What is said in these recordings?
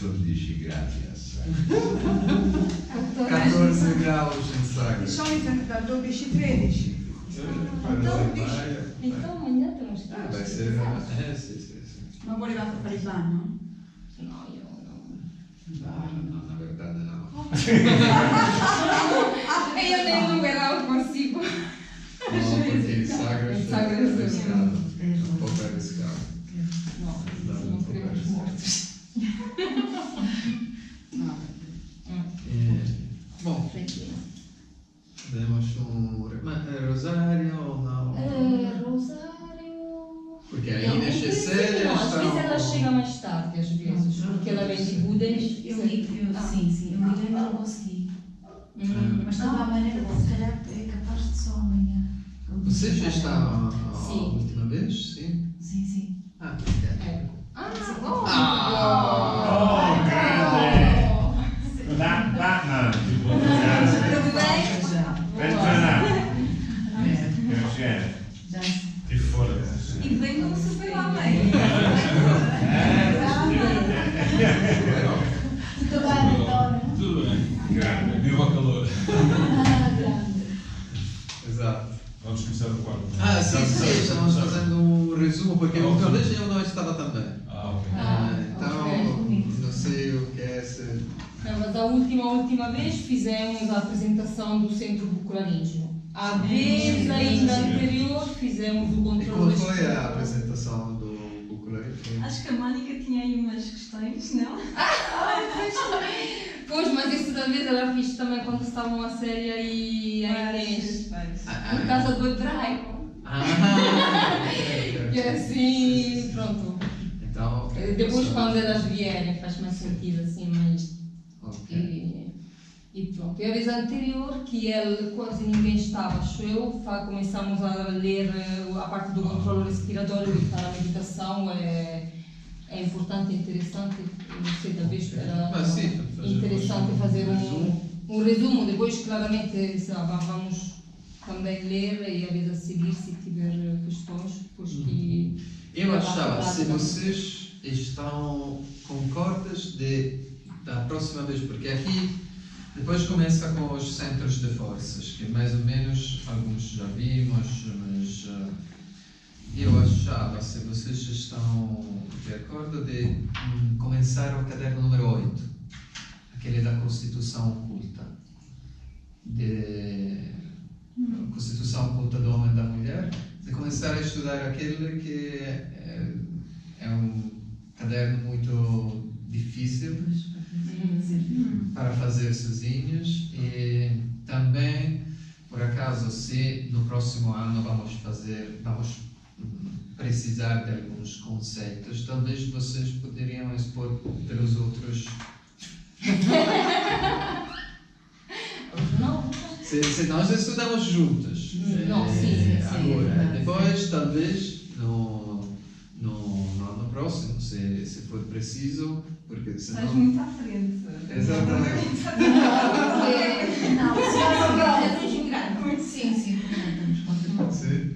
14 grazie. 14 graus in Di Zagreb. solito da 12-13. Então amanhã temos que Vai ser... sì. Ma volevate fare il bagno? No, io no. No, na verdade no. E io non verrò possibile. No, perché in Zagreb In Zagreb è sì. arriscato. Un po' arriscato. No, non queremos mortos. No. Bom, abbiamo ma Rosario no? Rosário. Porque aí neste sede Não, às vezes ela estão... chega mais tarde, às vezes, porque ela vem de Budens. Sim, eu liguei, mas não consegui. Mas estava amanhã, se calhar é capaz de só amanhã. Você já está a Sim. última vez? Sim? Sim. Ah, ok. Oh, grande! Batman, tipo, Tudo bem? bentornato. Piacere. Já. Ti fuori. E vem como super-homem. Tutto bene, Antonio? Tudo bem. Grande. Viva o calor. Grande. Exato. Vamos começar o quarto. Ah, sim, estamos fazendo um resumo, porque a outra vez eu não estava também. Ok. Então, ok. não sei o que é esse... Não, mas a última vez fizemos a apresentação do Centro Bucolanígeno. A vez ainda anterior fizemos o E controle como foi a estrutural. apresentação do Bucularí? Acho que a Mónica tinha aí umas questões, não? Pois, mas isso da vez ela fez também quando estavam a Célia e a Inês. Por causa do hebraico. E assim, pronto. Então, Depois quando elas vierem faz mais sentido assim, mas... Ok. E pronto. E a vez anterior, que ele, quase ninguém estava, acho eu, começamos a ler a parte do controle respiratório e para a meditação. É importante, interessante, não sei, talvez era Mas sim, interessante fazer um resumo. Depois, claramente, vamos também ler e a vez a seguir, se tiver questões, depois que... Eu achava, se vocês estão concordas da próxima vez, porque aqui depois começa com os centros de forças, que mais ou menos alguns já vimos, mas eu achava, se vocês estão de acordo, de começar o caderno número 8, aquele da Constituição Oculta, Constituição Oculta do Homem e da Mulher, de começar a estudar aquele que é um caderno muito difícil para fazer sozinhos, e também, por acaso, se no próximo ano vamos precisar de alguns conceitos, talvez vocês poderiam expor pelos outros. Não, Se nós estudamos juntos, não, sim. agora, depois talvez no próximo, se for preciso, porque senão... Estás muito à frente. Exatamente. Não, se vai ser grande. Sim, estamos Sim.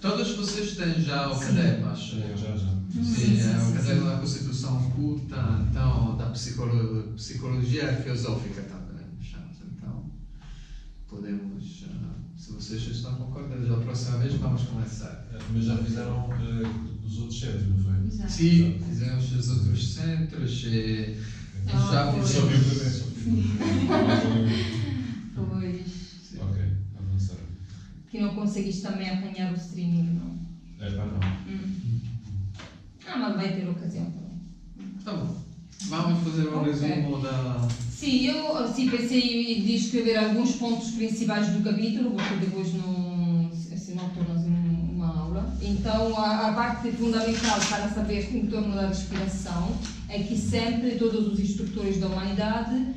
Todos vocês têm já o caderno, acho. Já. Sim, o caderno da Constituição Oculta, então, da psicologia filosófica também. Então, podemos, se vocês estão concordados, a próxima vez vamos começar. Mas já fizeram dos outros centros, não foi? Exato. Sim, fizemos os outros centros e já pois. Só fizemos. vi o primeiro. Pois. Ok, avançar. Que não conseguiste também apanhar o streaming, não? É pá, não. Mas vai ter ocasião também. Tá bom. Vamos fazer um resumo da... Sim, eu pensei de escrever alguns pontos principais do capítulo, porque depois senão torna-se uma aula. Então, a parte fundamental para saber em torno da respiração é que sempre todos os instrutores da humanidade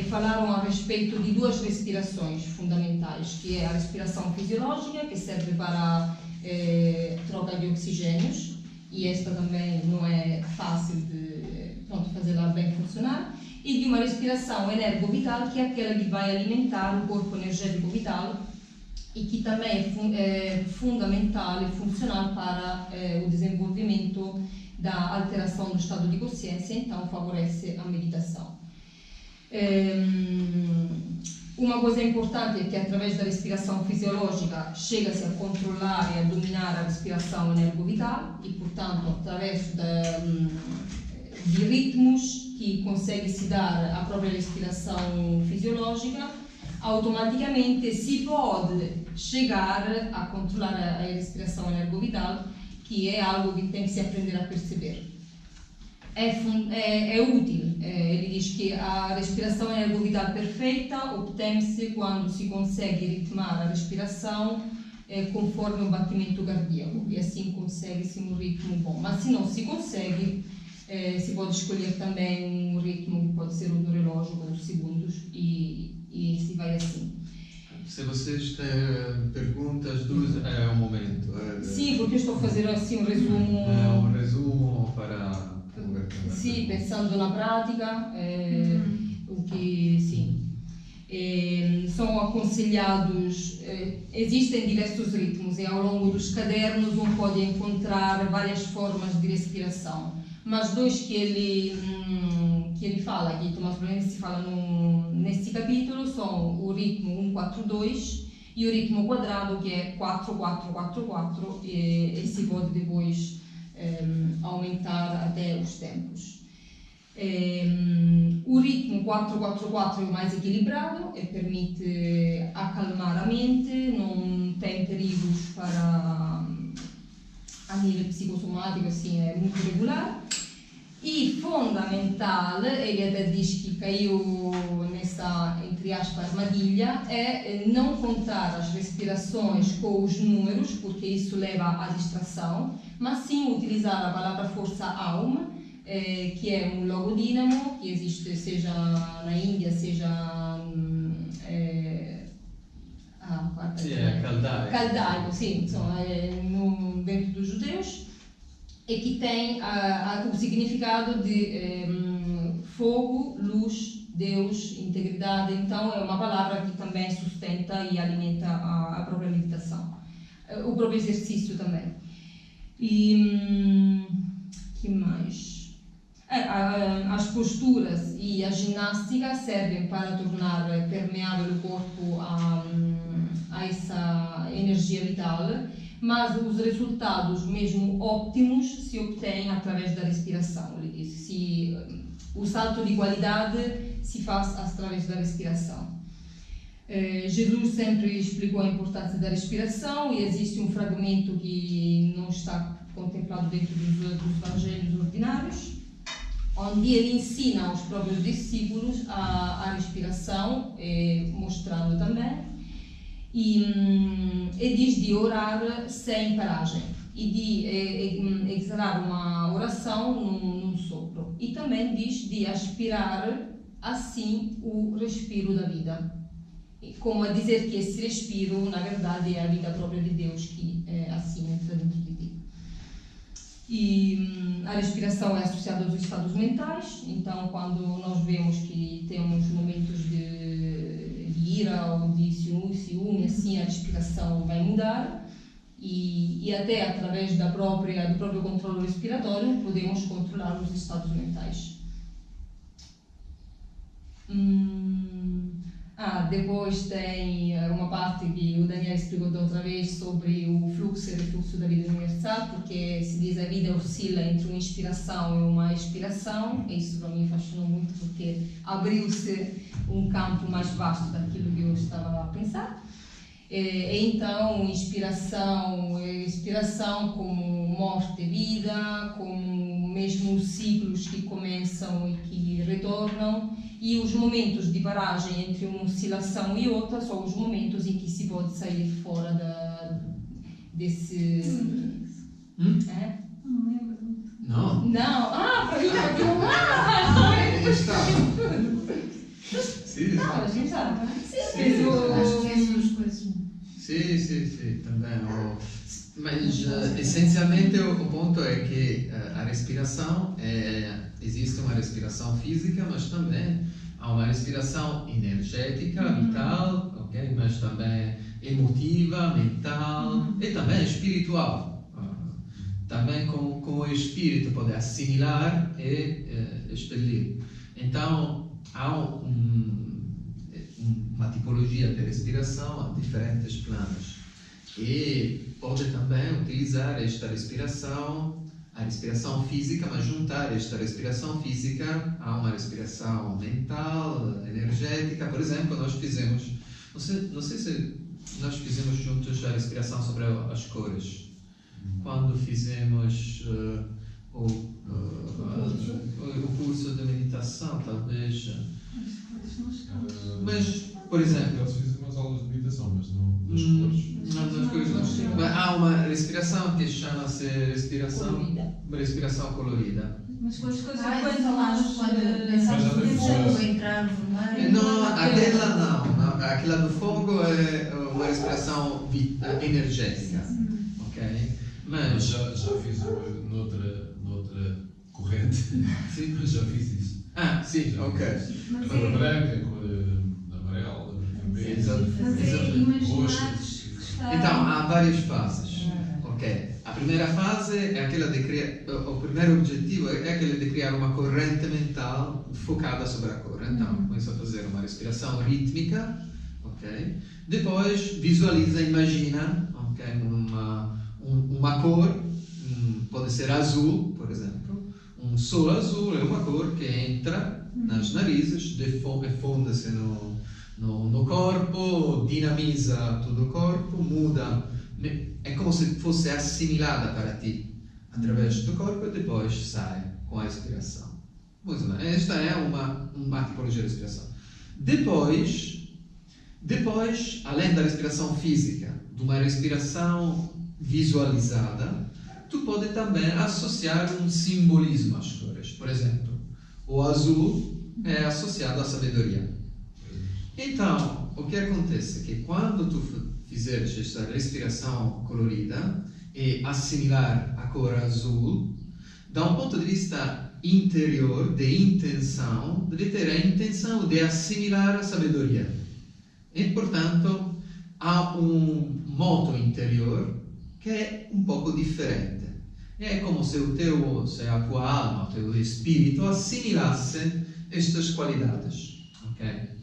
falaram a respeito de duas respirações fundamentais, que é a respiração fisiológica, que serve para troca de oxigênios, e esta também não é fácil de fazê-la bem funcionar, e de uma respiração energovital, que é aquela que vai alimentar o corpo energético vital e que também é fundamental e funcional para o desenvolvimento da alteração do estado de consciência, então favorece a meditação. Uma coisa importante é que através da respiração fisiológica chega-se a controlar e a dominar a respiração energovital e, portanto, através de ritmos que consegue-se dar à própria respiração fisiológica, automaticamente si pode chegar a controlar a respiração energovital, que é algo que tem que se aprender a perceber. É útil. Ele diz que a respiração energovital perfeita obtém-se quando se consegue ritmar a respiração conforme o batimento cardíaco, e assim consegue-se um ritmo bom. Mas se não se consegue, se pode escolher também um ritmo que pode ser o do relógio com os segundos e se vai assim. Se vocês têm perguntas, dúvidas, é o momento. Sim, porque eu estou a fazer assim um resumo. Um resumo para... Sì, pensando na prática, o que sim. São aconselhados, existem diversos ritmos e ao longo dos cadernos pode encontrar várias formas de respiração, mas dois que ele fala, que Tomás Brunesi fala neste capítulo, são o ritmo 1-4-2 e o ritmo quadrado, que é 4-4-4-4, e se pode depois aumentar até os tempos. O ritmo 4-4-4 é o mais equilibrado e permite acalmar a mente, não tem perigos para a nível psicossomático, assim, é muito regular. E fundamental, ele até diz que caiu nessa, entre aspas, armadilha, é não contar as respirações com os números, porque isso leva à distração, mas sim utilizar a palavra força Aum, que é um logodínamo, que existe seja na Índia, seja caldaico, sim, insomma, dentro dos judeus, e que tem o significado de fogo, luz, Deus, integridade. Então é uma palavra que também sustenta e alimenta a própria meditação, o próprio exercício também. E que mais? As posturas e a ginástica servem para tornar permeável o corpo a essa energia vital, mas os resultados mesmo óptimos se obtêm através da respiração. Ele diz, o salto de qualidade se faz através da respiração. Jesus sempre explicou a importância da respiração e existe um fragmento que não está contemplado dentro dos evangelhos ordinários, onde ele ensina aos próprios discípulos a respiração, mostrando também, e diz de orar sem paragem e de exalar uma oração num sopro, e também diz de aspirar assim o respiro da vida, como a dizer que esse respiro na verdade é a vida própria de Deus que assim entra dentro de ti. E a respiração é associada aos estados mentais, então quando nós vemos que temos momentos de ira ou de ciúme, assim a respiração vai mudar, e até através do próprio controle respiratório podemos controlar os estados mentais. Depois tem uma parte que o Daniel explicou da outra vez sobre o fluxo e refluxo da vida universal, porque se diz a vida oscila entre uma inspiração e uma expiração, e isso para mim fascinou muito porque abriu-se um campo mais vasto daquilo que eu estava a pensar. Então, inspiração e expiração como morte e vida, como mesmo os ciclos que começam e que retornam, e os momentos de paragem entre uma oscilação e outra são os momentos em que se pode sair fora desse... Não lembro. Não? Não! Para mim vai Está. Sim, a gente sabe. Acho que essas duas coisas. Sim, também. Mas essencialmente o ponto é que a respiração existe uma respiração física, mas também há uma respiração energética, vital, ok? Mas também emotiva, mental e também espiritual. também com o espírito pode assimilar e expelir. Então, há uma tipologia de respiração a diferentes planos. E pode também utilizar esta respiração, a respiração física, mas juntar esta respiração física a uma respiração mental, energética. Por exemplo, nós fizemos, não sei se nós fizemos juntos a respiração sobre as cores. Quando fizemos o curso de meditação, talvez. Mas, por exemplo, Eu fiz umas aulas de meditação, mas não nas cores. nas cores não. Mas há uma respiração que chama-se respiração colorida. Mas com as coisas Ai, quando falaste nós... quando pensávamos Mas já no tem fogo entrar vermelho. Não, aquela não. Aquela do fogo é uma respiração energética. Ok? Mas Mas. já fiz noutra corrente. Sim. Mas já fiz isso. Ah, sim, ok. A Mas cor é, branca, a cor amarela, vermelha. Exato. mas é Exato. imaginares que está... Então, há várias fases. Ok. A primeira fase é aquela de criar. O primeiro objetivo é aquele de criar uma corrente mental focada sobre a cor. Então, começa a fazer uma respiração rítmica. Ok. Depois, visualiza, imagina, ok, uma cor. Pode ser azul, por exemplo. Um sol azul é uma cor que entra nas narizes, funde-se no corpo, dinamiza todo o corpo, muda. É como se fosse assimilada para ti através do corpo e depois sai com a respiração. Muito bem. Esta é uma tipologia de respiração. Depois, além da respiração física, de uma respiração visualizada, tu pode também associar um simbolismo às cores. Por exemplo, o azul é associado à sabedoria. Então, o que acontece é que quando tu fizeres esta respiração colorida e assimilar a cor azul, da um ponto de vista interior, de intenção, deve ter a intenção de assimilar a sabedoria. E, portanto, há um moto interior que é um pouco diferente. É como se a tua alma, o teu espírito assimilasse estas qualidades. Okay?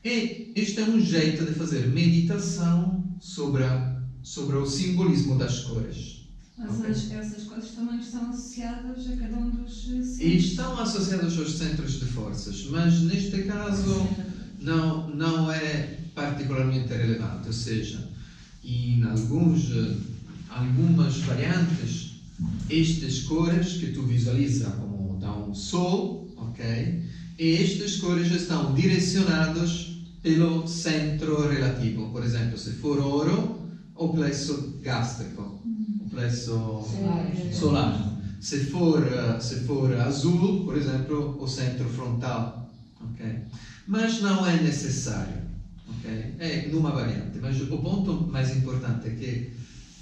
E este é um jeito de fazer meditação sobre o simbolismo das cores. Mas essas coisas também estão associadas a cada um dos E centros. estão associadas aos centros de forças, mas neste caso não é particularmente relevante. Ou seja, em algumas variantes, estas cores que tu visualiza como da um sol, ok? E estas cores estão direcionadas pelo centro relativo. Por exemplo, se for ouro, o plexo gástrico, o plexo solar. Se for azul, por exemplo, o centro frontal, ok? Mas não é necessário, ok? É numa variante. Mas o ponto mais importante é que,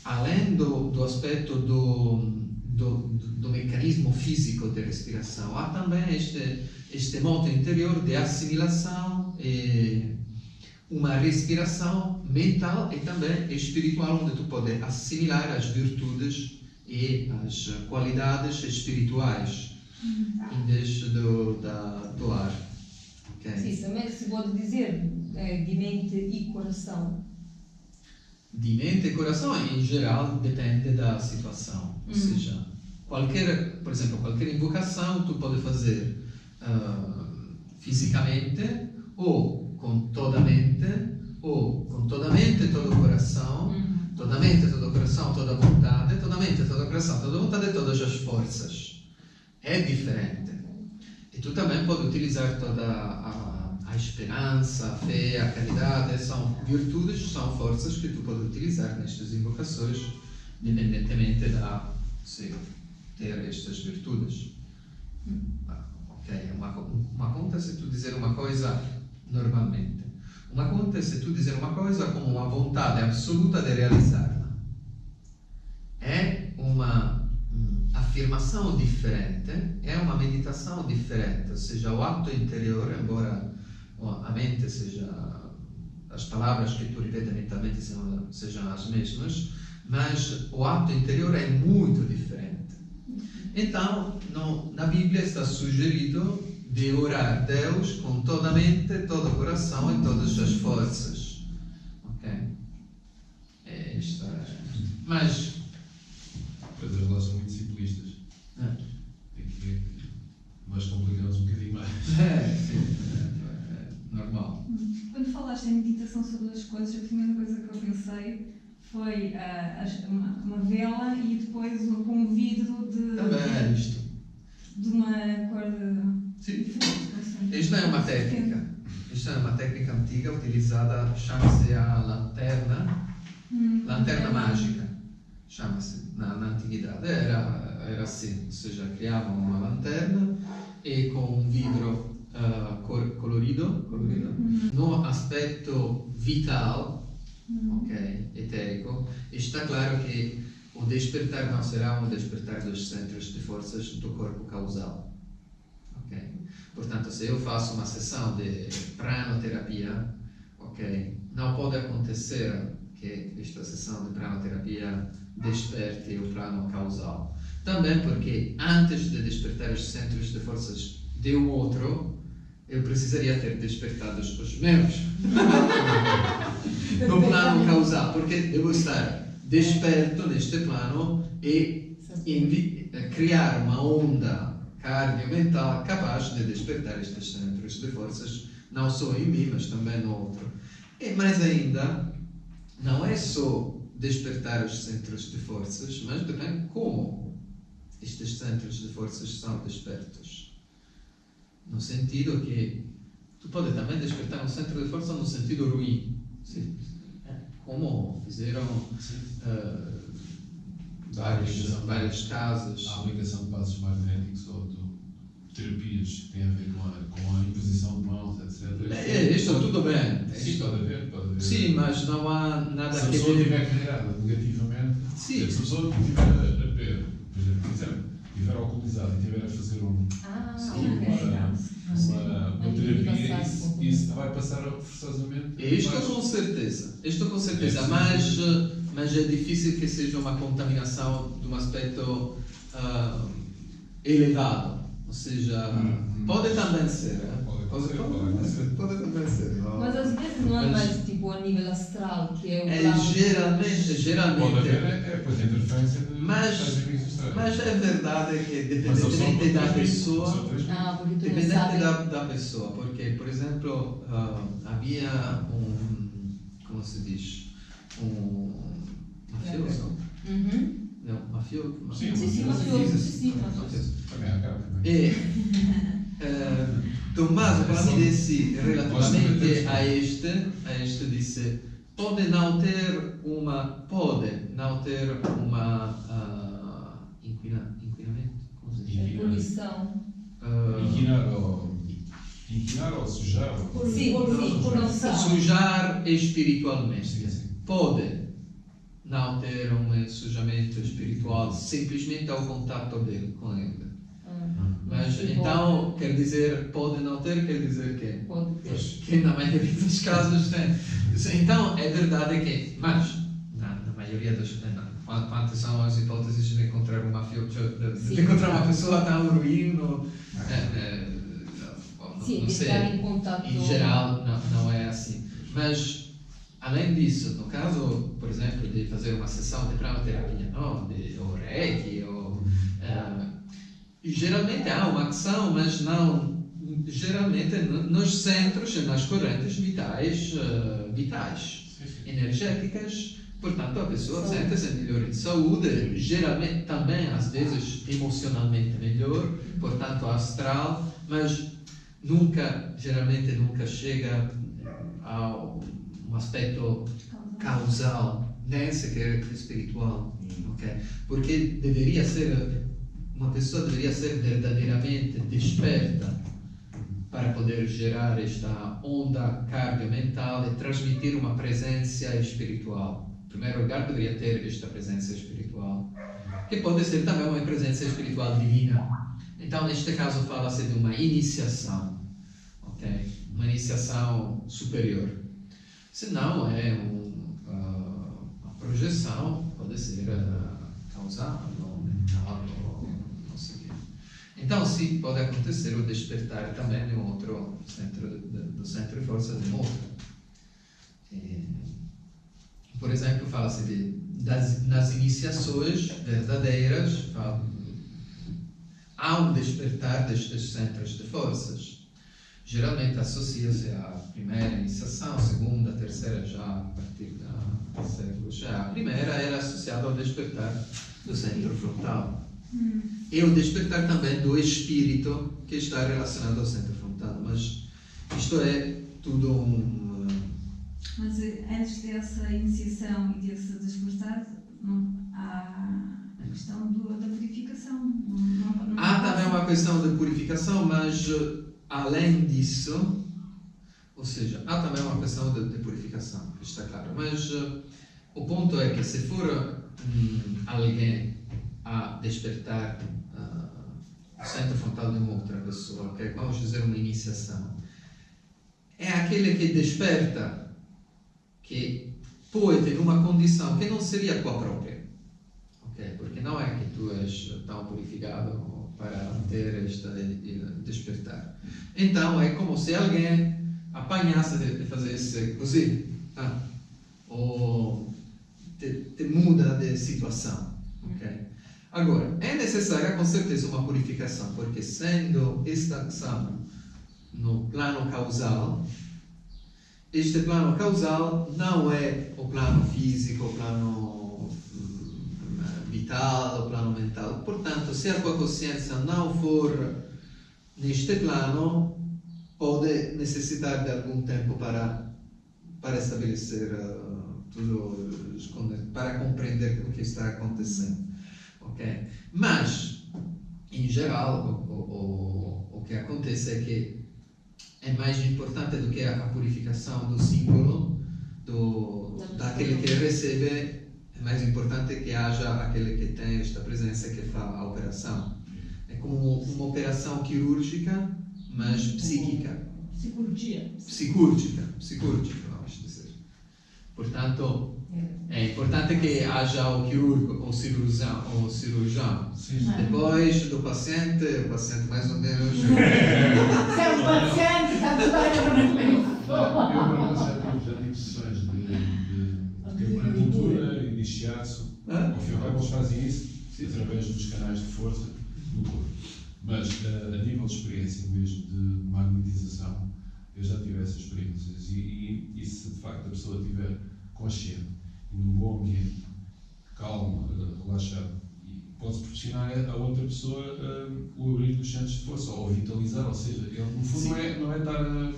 além do aspecto do mecanismo físico de respiração, há também este modo interior de assimilação e uma respiração mental e também espiritual, onde tu podes assimilar as virtudes e as qualidades espirituais em vez do ar. Okay? Sim, também se pode dizer de mente e coração. De mente e coração, em geral, depende da situação. Ou seja, por exemplo, qualquer invocação tu pode fazer fisicamente, ou com toda a mente, ou com toda a mente e todo o coração, toda a mente, todo o coração, toda a vontade, toda a mente, todo o coração, toda a vontade e todas as forças. É diferente. E tu também pode utilizar toda a esperança, a fé, a caridade, são virtudes, são forças que tu pode utilizar nestas invocações, independentemente de ter estas virtudes. Ok, uma conta é se tu dizer uma coisa normalmente. Uma conta é se tu dizer uma coisa com uma vontade absoluta de realizá-la. É uma afirmação diferente, é uma meditação diferente, ou seja, o ato interior, embora a mente seja, as palavras que tu repetes mentalmente sejam as mesmas, mas o ato interior é muito diferente. Então, na Bíblia está sugerido de orar a Deus com toda a mente, todo o coração e todas as forças. Ok? Mas... Pois as relações são muito simplistas. Aqui nós complicamos um bocadinho mais. Sim, normal. Quando falaste em meditação sobre as coisas, a primeira coisa que eu pensei foi uma vela e depois com um vidro Também é isto. de uma cor Sim. diferente. não sei. Isto é uma técnica. Isto é uma técnica antiga utilizada, chama-se a lanterna mágica. Chama-se na antiguidade. Era assim, ou seja, criavam uma lanterna e com um vidro colorido, no aspecto vital, ok, etérico, está claro que o despertar não será um despertar dos centros de forças do corpo causal. Okay? Portanto, se eu faço uma sessão de pranoterapia, okay, não pode acontecer que esta sessão de pranoterapia desperte o plano causal. Também porque antes de despertar os centros de forças de um outro, eu precisaria ter despertado os meus no plano causal, porque devo estar desperto neste plano e criar uma onda cardio-mental capaz de despertar estes centros de forças, não só em mim, mas também no outro. E mais ainda, não é só despertar os centros de forças, mas também como estes centros de forças são despertos. No sentido que tu pode também despertar um centro de força no sentido ruim. Como fizeram vários casos. A aplicação de passos magnéticos ou de terapias que têm a ver com a imposição de mãos, etc. Isto tudo bem. Sim, pode haver. Sim, mas não há nada se a que pessoa estiver carregada negativamente, sim. se a pessoa estiver a ver, por exemplo, estiver alcoolizada e estiver a fazer uma terapia, isso vai passar forçosamente. Isto com certeza, mas é difícil que seja uma contaminação de um aspecto elevado, ou seja, pode também ser, pode também ser. Mas às vezes não é mais tipo a nível astral, que é o plano. Geralmente. Pode haver, pois, interferência de mas é verdade que dependente da pessoa, Porque tu não dependente sabes. da pessoa, porque, por exemplo, havia como se diz, mafioso. Não, mafioso. Sim, mafioso. E Tommaso Palamidesi, relativamente a este disse, pode não ter uma inquinamento, como se diz? Poluição. Inquinar ou sujar? Sim, poluição. Sujar espiritualmente. Sim. Pode não ter um sujamento espiritual simplesmente ao contato dele com ele. Mas então, quer dizer, pode não ter, quer dizer que? Pode ter. Que na maioria dos casos tem. Então, é verdade que, mas, na maioria dos quantas são as hipóteses de encontrar um mafioso, de encontrar uma pessoa tão ruim, não sei, estar em contato. em geral não é assim. Mas, além disso, no caso, por exemplo, de fazer uma sessão de pranoterapia, ou reiki, geralmente há uma ação, mas não geralmente nos centros e nas correntes vitais, energéticas. Portanto, a pessoa sente-se melhor em saúde, geralmente também, às vezes, emocionalmente melhor, portanto, astral, mas geralmente nunca chega a um aspecto causal, nem sequer espiritual. Okay? Porque uma pessoa deveria ser verdadeiramente desperta para poder gerar esta onda cardio-mental e transmitir uma presença espiritual. Em primeiro lugar, deveria ter esta presença espiritual, que pode ser também uma presença espiritual divina. Então, neste caso, fala-se de uma iniciação, okay? Uma iniciação superior. Se não, é uma projeção, pode pode ser causal, ou mental, ou não sei o quê. Então, sim, pode acontecer o despertar também de um outro centro, do centro de força de um outro. Por exemplo, fala-se nas iniciações verdadeiras, há um despertar destes centros de forças. Geralmente associa-se à primeira iniciação, a segunda, a terceira já a partir da século. Já a primeira era associada ao despertar do centro frontal. E o despertar também do espírito que está relacionado ao centro frontal. Mas isto é tudo Mas antes dessa iniciação e desse despertar, não, há a questão da purificação. Há também uma questão de purificação, mas além disso, ou seja, há também uma questão de purificação, está claro. Mas o ponto é que se for alguém a despertar o centro frontal de uma outra pessoa, okay? Vamos dizer uma iniciação, é aquele que desperta, que pode numa condição que não seria a tua própria, okay? Porque não é que tu és tão purificado para ter este despertar. Então é como se alguém apanhasse de fazer esse così, ou te muda de situação, okay? Agora, é necessária com certeza uma purificação, porque sendo esta ação no plano causal, este plano causal não é o plano físico, o plano vital, o plano mental. Portanto, se a tua consciência não for neste plano, pode necessitar de algum tempo para estabelecer tudo, para compreender o que está acontecendo. Okay? Mas, em geral, o que acontece é que é mais importante do que a purificação do símbolo, daquele que recebe, é mais importante que haja aquele que tem esta presença que faz a operação. É como uma operação quirúrgica, mas psíquica. Psicúrgica, vamos dizer. Portanto, é importante que haja o quirúrgico, o cirurgião. Depois do paciente, o paciente mais ou menos... Se é um paciente, está tudo bem. Eu já tive sessões de acupuntura, iniciado-se. Ao fim e ao cabo, eles fazem isso através dos canais de força do corpo. Mas, a nível de experiência mesmo, de magnetização, eu já tive essas experiências. E se de facto a pessoa estiver consciente e num bom ambiente, calmo, relaxado, pode proporcionar a outra pessoa o abrir dos centros de força ou vitalizar, ou seja, ele no fundo não é estar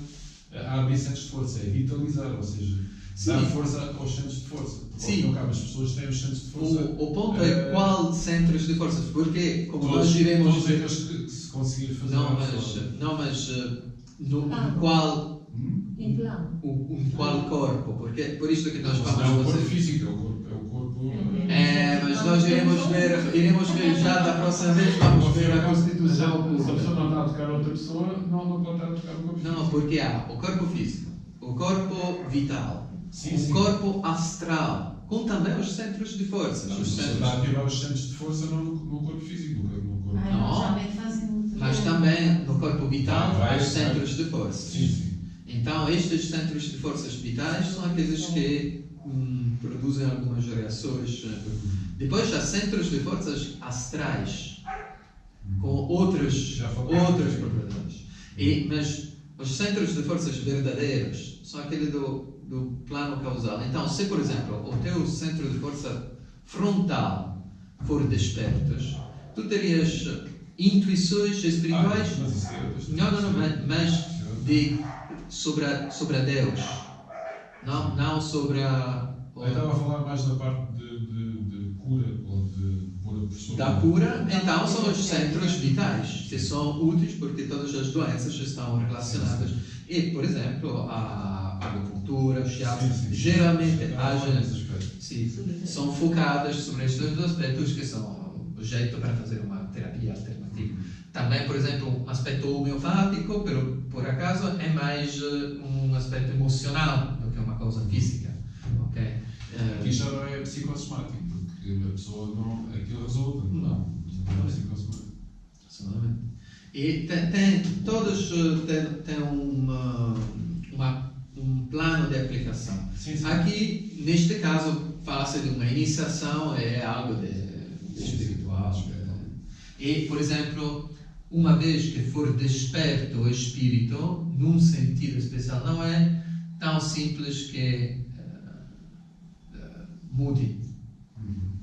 a abrir centros de força, é vitalizar, ou seja, dar força aos centros de força. Porque ao fim e ao cabo as pessoas têm os centros de força. O ponto é qual centros de força, porque como nós diremos... Todos aqueles que se conseguir fazer... Em qual... Em qual corpo? Porque por isso que nós vamos fazer... Não é o corpo físico, é o corpo... mas nós iremos ver já da próxima vez, vamos ver a constituição. Se a pessoa não está a tocar a outra pessoa, não pode estar a tocar o corpo físico. Não, porque há o corpo físico, o corpo vital, sim. Corpo astral, com também os centros de força. Você está a ativar os centros de força no corpo físico, no corpo. Geralmente fazem muito. Mas também no corpo vital há os centros de força. Sim. Então, estes centros de forças vitais são aqueles que produzem algumas reações. Depois há centros de forças astrais, com outras propriedades. Mas os centros de forças verdadeiros são aqueles do plano causal. Então, se por exemplo o teu centro de força frontal for despertos, tu terias intuições espirituais, mas sobre a Deus, não sobre a... Eu estava a falar mais da parte de cura ou de pôr a pessoa... Da cura, então são os centros vitais, que são úteis porque todas as doenças estão relacionadas. E, por exemplo, a acupuntura, o shiatsu, geralmente são focadas sobre estes dois aspectos que são o jeito para fazer uma terapia alternativa. Também, por exemplo, um aspecto homeopático, por acaso, é mais um aspecto emocional do que uma coisa física. Okay? Aqui já não é psicossomático. porque a pessoa não. Aquilo resulta. Não. Não é assim que consome. Absolutamente. E todos têm um plano de aplicação. Sim, sim. Aqui, neste caso, fala-se de uma iniciação, é algo de espiritual. E, por exemplo, uma vez que for desperto o espírito, num sentido especial, não é tão simples que mude,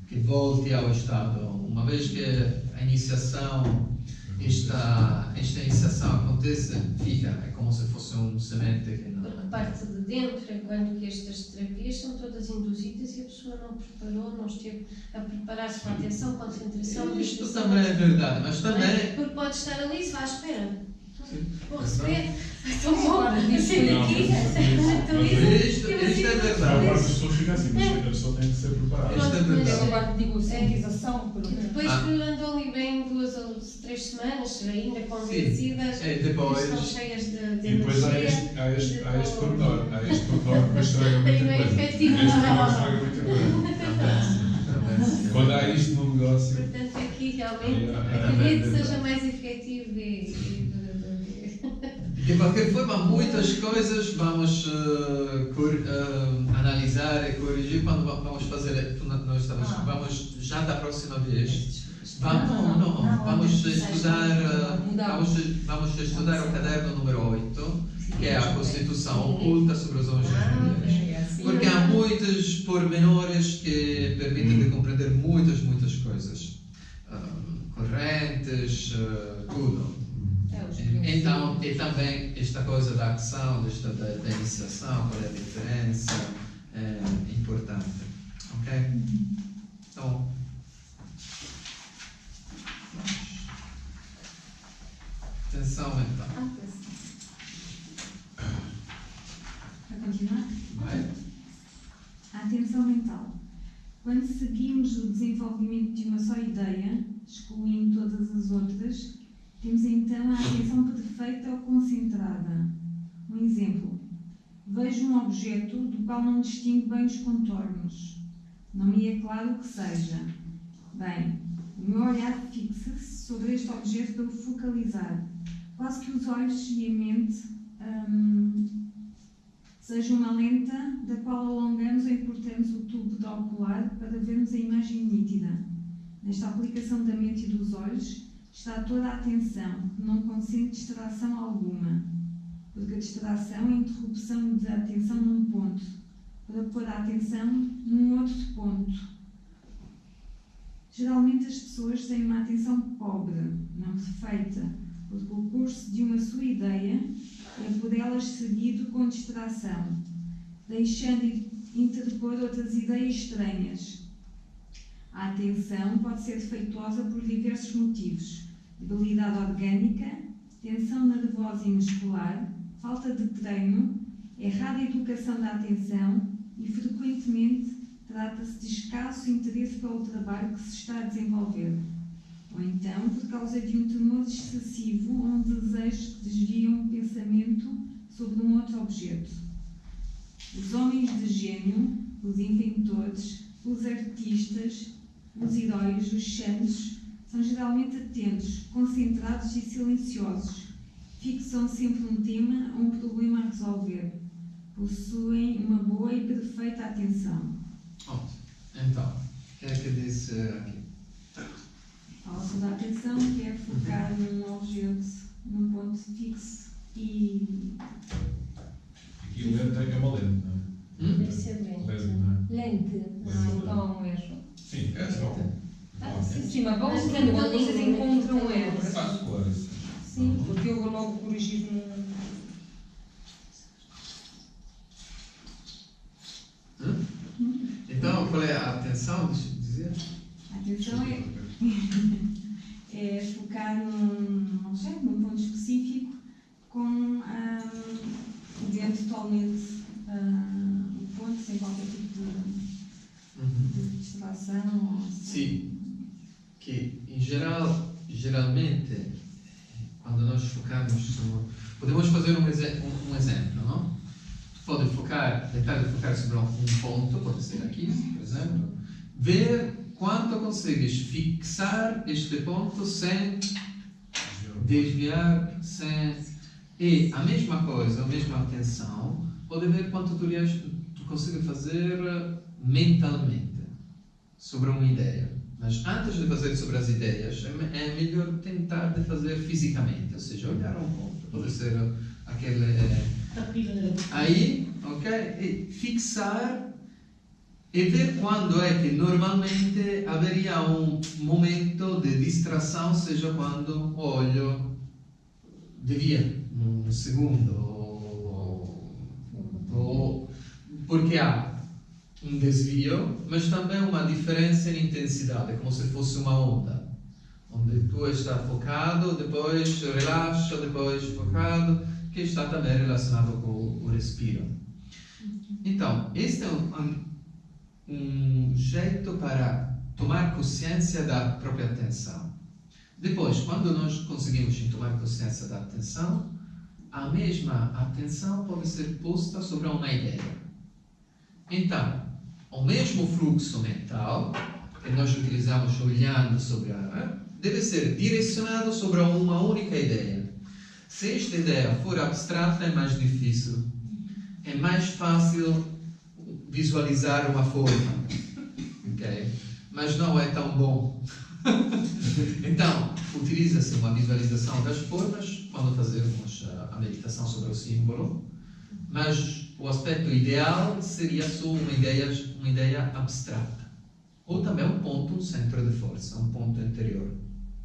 que volte ao estado. Uma vez que a iniciação, esta iniciação acontece, é como se fosse um semente que não... Porque parte de dentro é quando que estas terapias são todas induzidas e a pessoa não preparou, não esteve a preparar-se com atenção, concentração, Isto meditação. também é verdade, mas Não é? também... Porque pode estar ali e se vai à espera. Sim. Vou receber, estou bom, Agora, eu sei não, daqui, mas- atualiza. Isto é A maior parte verdade. das pessoas fica assim, mas a pessoa tem que ser preparada. Isto é verdade. Agora digo cientização, pelo menos. Depois que andam ali bem 2 ou 3 semanas, ainda convencidas, Depois... estão cheias de E depois há energia. este pormenor. Há este pormenor que depois estraga muita Tem um coisa. efetivo. Este pormenor estraga muita coisa. Quando há isto num negócio. Portanto, aqui realmente É, acredito que seja mais efetivo e De qualquer forma, muitas coisas vamos analisar e corrigir quando vamos fazer. Nós estamos, vamos já da próxima vez. Vamos estudar. Vamos estudar o caderno número 8, que é a Constituição Oculta sobre os Homens e as Mulheres. Porque há muitos pormenores que permitem de compreender muitas coisas. Correntes, tudo. Então, e também esta coisa da ação, da iniciação, qual é a diferença, é importante. Ok? Então, atenção mental. Para continuar? Vai? A atenção mental. Quando seguimos o desenvolvimento de uma só ideia, excluindo todas as outras, temos então a atenção perfeita ou concentrada. Um exemplo. Vejo um objeto do qual não distingo bem os contornos. Não me é claro o que seja. Bem, o meu olhar fixa-se sobre este objeto para o focalizar. Quase que os olhos e a mente seja uma lente da qual alongamos ou encurtamos o tubo do ocular para vermos a imagem nítida. Nesta aplicação da mente e dos olhos está toda a atenção, que não consente distração alguma, porque a distração é a interrupção da atenção num ponto, para pôr a atenção num outro ponto. Geralmente as pessoas têm uma atenção pobre, não perfeita, porque o curso de uma sua ideia é por elas seguido com distração, deixando interpor outras ideias estranhas. A atenção pode ser defeituosa por diversos motivos: debilidade orgânica, tensão nervosa e muscular, falta de treino, errada educação da atenção e, frequentemente, trata-se de escasso interesse pelo trabalho que se está a desenvolver. Ou então, por causa de um temor excessivo ou um desejo que desvia um pensamento sobre um outro objeto. Os homens de gênio, os inventores, os artistas, os heróis, os santos, são geralmente atentos, concentrados e silenciosos. Fixam sempre um tema ou um problema a resolver. Possuem uma boa e perfeita atenção. Então, o que é que diz aqui? Fala sobre a atenção, que é focar num objeto, num ponto fixo e... Aqui o lente é uma lente, não é? deve ser lento. Lente, não é? Lente. Então, erro. Sim, é só. Sim, mas vamos vendo quando vocês encontram um erro. Claro, isso. Sim, porque eu vou logo corrigir no... Então, qual é a atenção? Deixa eu dizer. A atenção é focar num objeto, num ponto específico, com dentro totalmente o ponto, sem qualquer tipo de distração. Ou Sim, que em geral, geralmente, quando nós focamos, podemos fazer um exemplo, não? Pode focar, tentar focar sobre um ponto, pode ser aqui, por exemplo, ver quanto consegues fixar este ponto sem desviar, sem... E a mesma coisa, a mesma atenção, pode ver quanto tu consegues fazer mentalmente sobre uma ideia. Mas antes de fazer sobre as ideias, é melhor tentar de fazer fisicamente, ou seja, olhar um ponto. Pode ser aquele... Aí, ok? E fixar e ver quando é que normalmente haveria um momento de distração, seja quando o olho devia, um segundo, ou porque há um desvio, mas também uma diferença em intensidade, como se fosse uma onda, onde tu está focado, depois relaxa, depois focado, que está também relacionado com o respiro. Então, este é um jeito para tomar consciência da própria atenção. Depois, quando nós conseguimos tomar consciência da atenção, a mesma atenção pode ser posta sobre uma ideia. Então, o mesmo fluxo mental que nós utilizamos olhando sobre deve ser direcionado sobre uma única ideia. Se esta ideia for abstrata, é mais difícil. É mais fácil visualizar uma forma, okay? Mas não é tão bom. Então, utiliza-se uma visualização das formas quando fazemos a meditação sobre o símbolo, mas o aspecto ideal seria só uma ideia abstrata. Ou também um ponto, um centro de força, um ponto interior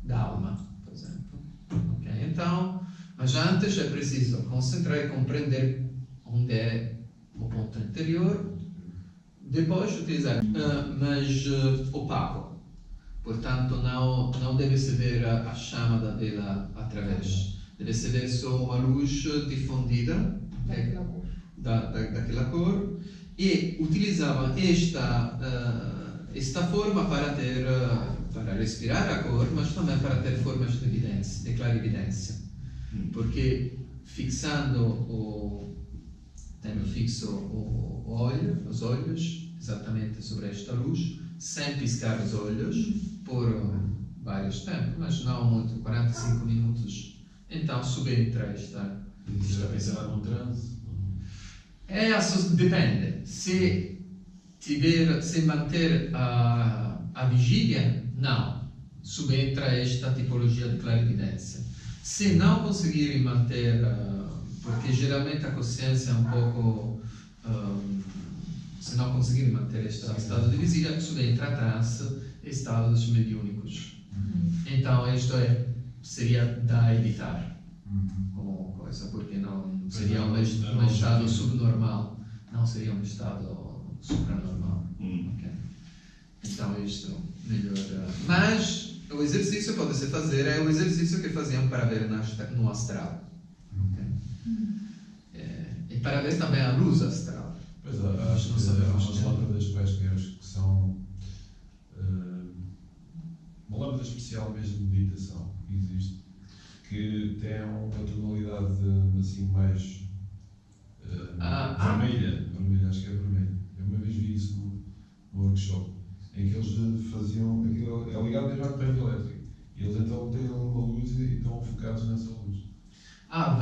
da alma, por exemplo. Okay? Então, mas antes é preciso concentrar e compreender onde é o ponto interior, depois utilizar, mas opaco. Portanto, não deve-se ver a chama da vela através. Deve-se ver só uma luz difundida daquela cor, e utilizava esta forma para respirar a cor, mas também para ter formas de clarividência. Porque tendo fixo os olhos exatamente sobre esta luz, sem piscar os olhos, por vários tempos, mas não muito, 45 minutos. Então subentra esta... Está a pensar num transe? Depende. Se manter a vigília, não. Subentra esta tipologia de clarividência. Se não conseguir manter, porque geralmente a consciência é um pouco... se não conseguir manter este estado de vigília, subentra a transe e estados mediúnicos. Então, isto seria da evitar. Como coisa, porque não seria um estado subnormal, não seria um estado supranormal. Okay? Então isto melhor. Mas o exercício que pode-se fazer é o exercício que faziam para ver no astral. Okay? E para ver também a luz astral. Pois é, acho que há umas lâmpadas quaisquer que são uma lâmpada especial mesmo de meditação que existe, que tem uma tonalidade assim mais vermelha, acho que é vermelha. Eu uma vez vi isso no workshop, em que eles faziam, aquilo é ligado mesmo à corrente elétrica, e eles então têm uma luz e estão focados nessa luz. Há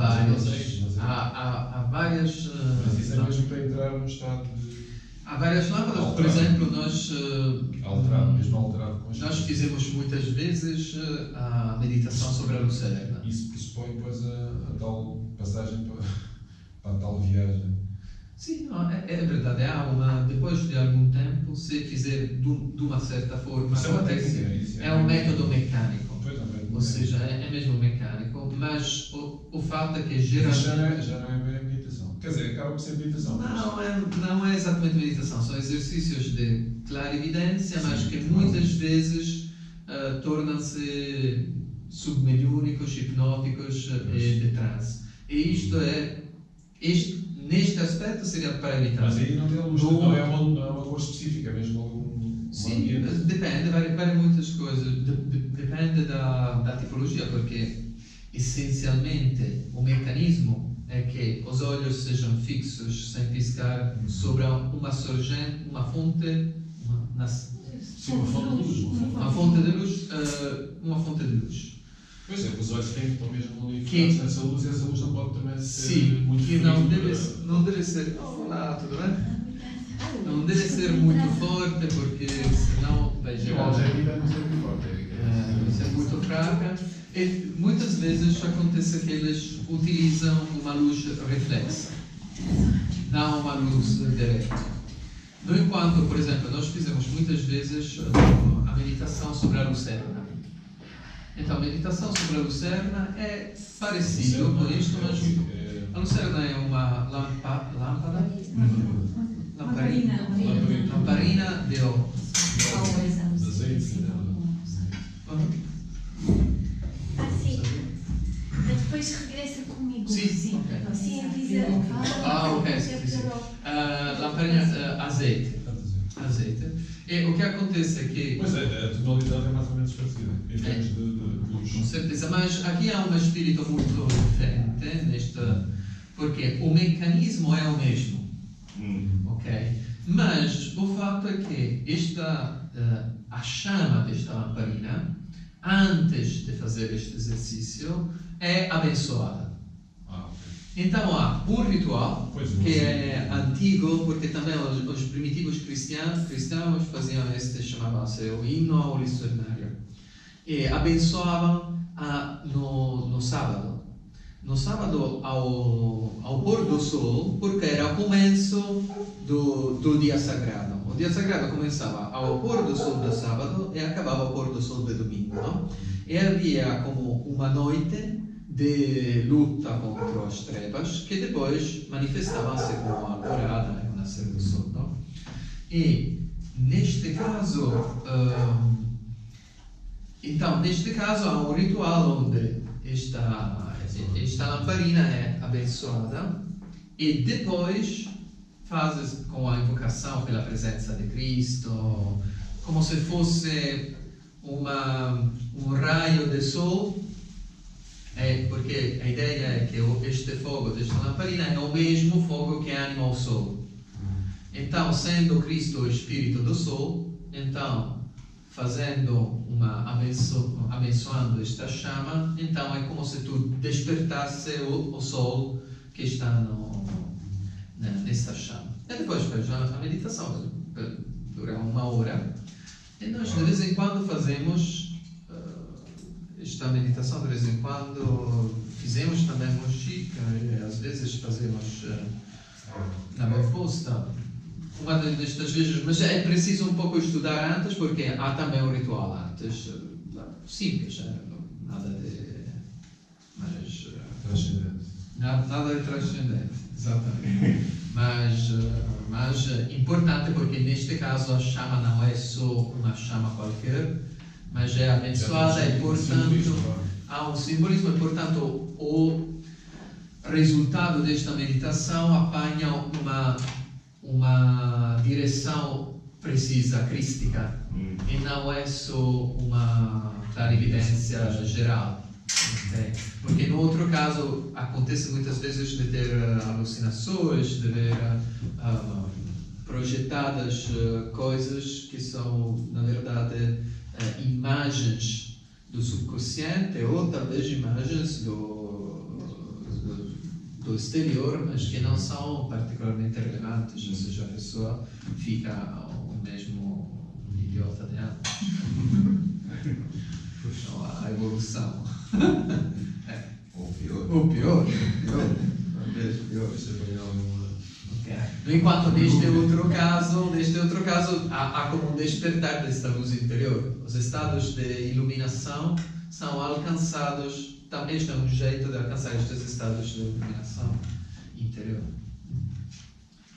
várias... Mas isso é mesmo para entrar no estado de... Há várias lâmpadas, por exemplo, nós... mesmo alterado com nós fizemos muitas vezes a meditação sobre a lucerna. Isso pressupõe depois a tal passagem para a tal viagem. Sim, não, é verdade. Depois de algum tempo, se fizer de uma certa forma, isso é uma técnica, é um método mecânico. Pois, ou seja, é mesmo mecânico, mas o fato é que geralmente... Já não é bem meditação. Quer dizer, acaba por ser meditação. Não é exatamente meditação, são exercícios de clarividência, mas que muitas vezes tornam-se submediúnicos, hipnóticos e de transe. E neste aspecto seria para evitar. Mas aí não é uma cor específica, é mesmo sim, depende, varia muitas coisas, depende da tipologia, porque essencialmente o mecanismo é que os olhos sejam fixos, sem piscar, sobre uma sorgente, uma fonte Sim, uma fonte de luz. Uma fonte de luz, uma fonte de luz. Pois é, que os olhos têm que estar mesmo ali Que- focados nessa luz e essa luz não pode também ser Sim, muito que fria não para- deve ser. Olá, tudo bem? Não deve ser muito forte porque senão vai E o gerar. objetivo é não ser muito forte. Vai ser muito fraca. E muitas vezes acontece que eles utilizam uma luz reflexa, não uma luz direta. No enquanto, por exemplo, nós fizemos muitas vezes a meditação sobre a lucerna. Então, a meditação sobre a lucerna é parecido com isto, mas a lucerna é uma lâmpada, lamparina de óleo. De azeite, né? Ah, sim. Mas depois regressa comigo. Sim, Sim, ok. sim avisa. Ok, sim. Lamparina, azeite. Azeite. E o que acontece é que, Pois é, a tonalidade é mais ou menos parecida, em termos de luz. com certeza, mas aqui há um espírito muito diferente, porque o mecanismo é o mesmo. Ok? Mas o fato é que a chama desta lamparina, antes de fazer este exercício, é abençoada. Então há um ritual Pois, que é antigo, porque também os primitivos cristãos faziam chamava-se o hino ao licionário. E abençoavam no sábado. No sábado ao pôr do sol, porque era o começo do dia sagrado. O dia sagrado começava ao pôr do sol do sábado e acabava ao pôr do sol do domingo. Não? E havia como uma noite de luta contra as trevas, que depois manifestavam-se como a alvorada e o nascer do sol. Não? E neste caso, há um ritual onde esta lamparina é abençoada e depois fazes com a invocação pela presença de Cristo, como se fosse um raio de sol, porque a ideia é que este fogo desta lamparina é o mesmo fogo que anima o sol. Então, sendo Cristo o Espírito do Sol, então fazendo abençoando esta chama, então é como se tu despertasse o sol que está nesta chama. E depois faz a meditação, dura 1 hora. E nós de vez em quando fazemos esta meditação, de vez em quando fizemos também música, e às vezes fazemos na resposta. Uma destas vezes, mas é preciso um pouco estudar antes, porque há também um ritual antes, simples, nada de Transcendente. nada de transcendente, exatamente. Mas importante, porque neste caso a chama não é só uma chama qualquer, mas é abençoada e portanto há um simbolismo e portanto o resultado desta meditação apanha uma direção precisa, crística, e não é só uma clarividência geral. Okay? Porque no outro caso acontece muitas vezes de ter alucinações, de ver projetadas coisas que são, na verdade, imagens do subconsciente ou talvez imagens do exterior, mas que não são particularmente relevantes, ou seja, a pessoa fica o mesmo idiota de antes. Então, a evolução. Ou pior. Ou pior. Talvez pior. Okay. Enquanto neste outro caso há como um despertar desta luz interior. Os estados de iluminação são alcançados. Este é um jeito de alcançar estes estados de iluminação interior.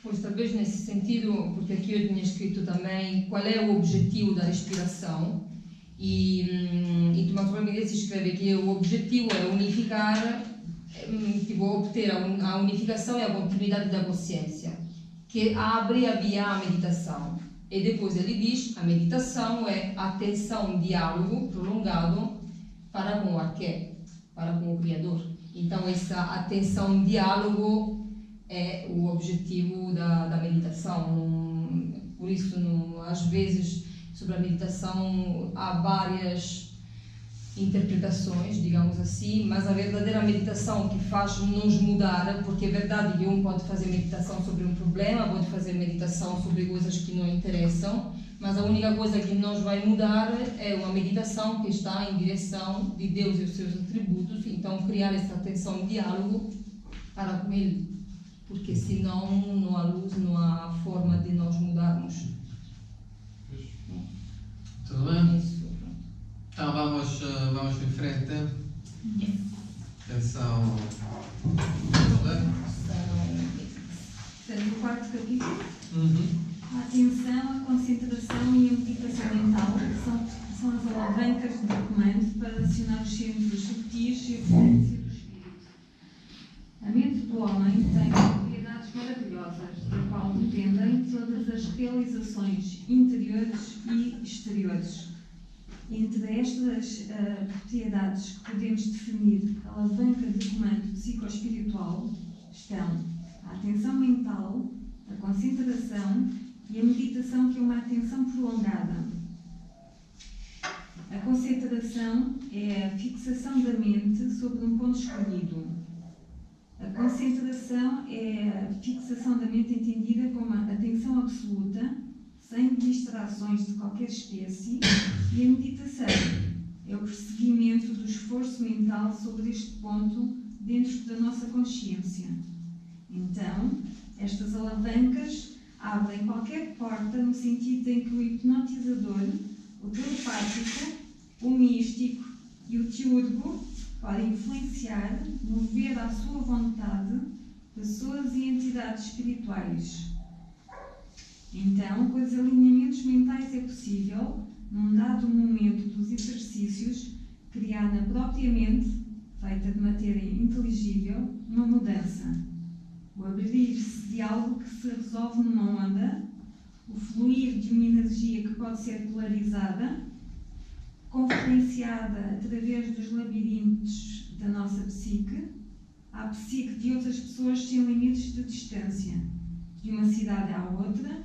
Pois talvez nesse sentido, porque aqui eu tinha escrito também qual é o objetivo da respiração e Tomás Ramirez escreve que o objetivo é unificar, obter a unificação e a continuidade da consciência, que abre a via à meditação. E depois ele diz, a meditação é atenção, diálogo prolongado para com o arqué, para com o Criador. Então essa atenção, diálogo é o objetivo da meditação. Por isso, às vezes, sobre a meditação há várias interpretações, digamos assim, mas a verdadeira meditação que faz nos mudar, porque é verdade que um pode fazer meditação sobre um problema, pode fazer meditação sobre coisas que não interessam, mas a única coisa que nos vai mudar é uma meditação que está em direção de Deus e os seus atributos, então criar essa atenção, um diálogo para com Ele, porque senão não há luz, não há forma de nós mudarmos. Tudo bem? Isso. Então vamos em frente. Atenção. Portanto, o quarto capítulo, Uhum. a atenção, a concentração e a meditação mental são as alavancas de comando para acionar os centros subtis e a potência do espírito. A mente do homem tem propriedades maravilhosas, da qual dependem todas as realizações interiores e exteriores. Entre estas propriedades que podemos definir a alavanca de comando psicoespiritual estão a atenção mental, a concentração e a meditação, que é uma atenção prolongada. A concentração é a fixação da mente sobre um ponto escolhido. A concentração é a fixação da mente entendida como a atenção absoluta, sem distrações de qualquer espécie, e a meditação é o perseguimento do esforço mental sobre este ponto dentro da nossa consciência. Então, estas alavancas abrem qualquer porta no sentido em que o hipnotizador, o telepático, o místico e o teúrgo podem influenciar, mover à sua vontade pessoas e entidades espirituais. Então, com os alinhamentos mentais é possível, num dado momento dos exercícios, criar na própria mente, feita de matéria inteligível, uma mudança. O abrir-se de algo que se resolve numa onda, o fluir de uma energia que pode ser polarizada, conferenciada através dos labirintos da nossa psique, à psique de outras pessoas sem limites de distância, de uma cidade à outra,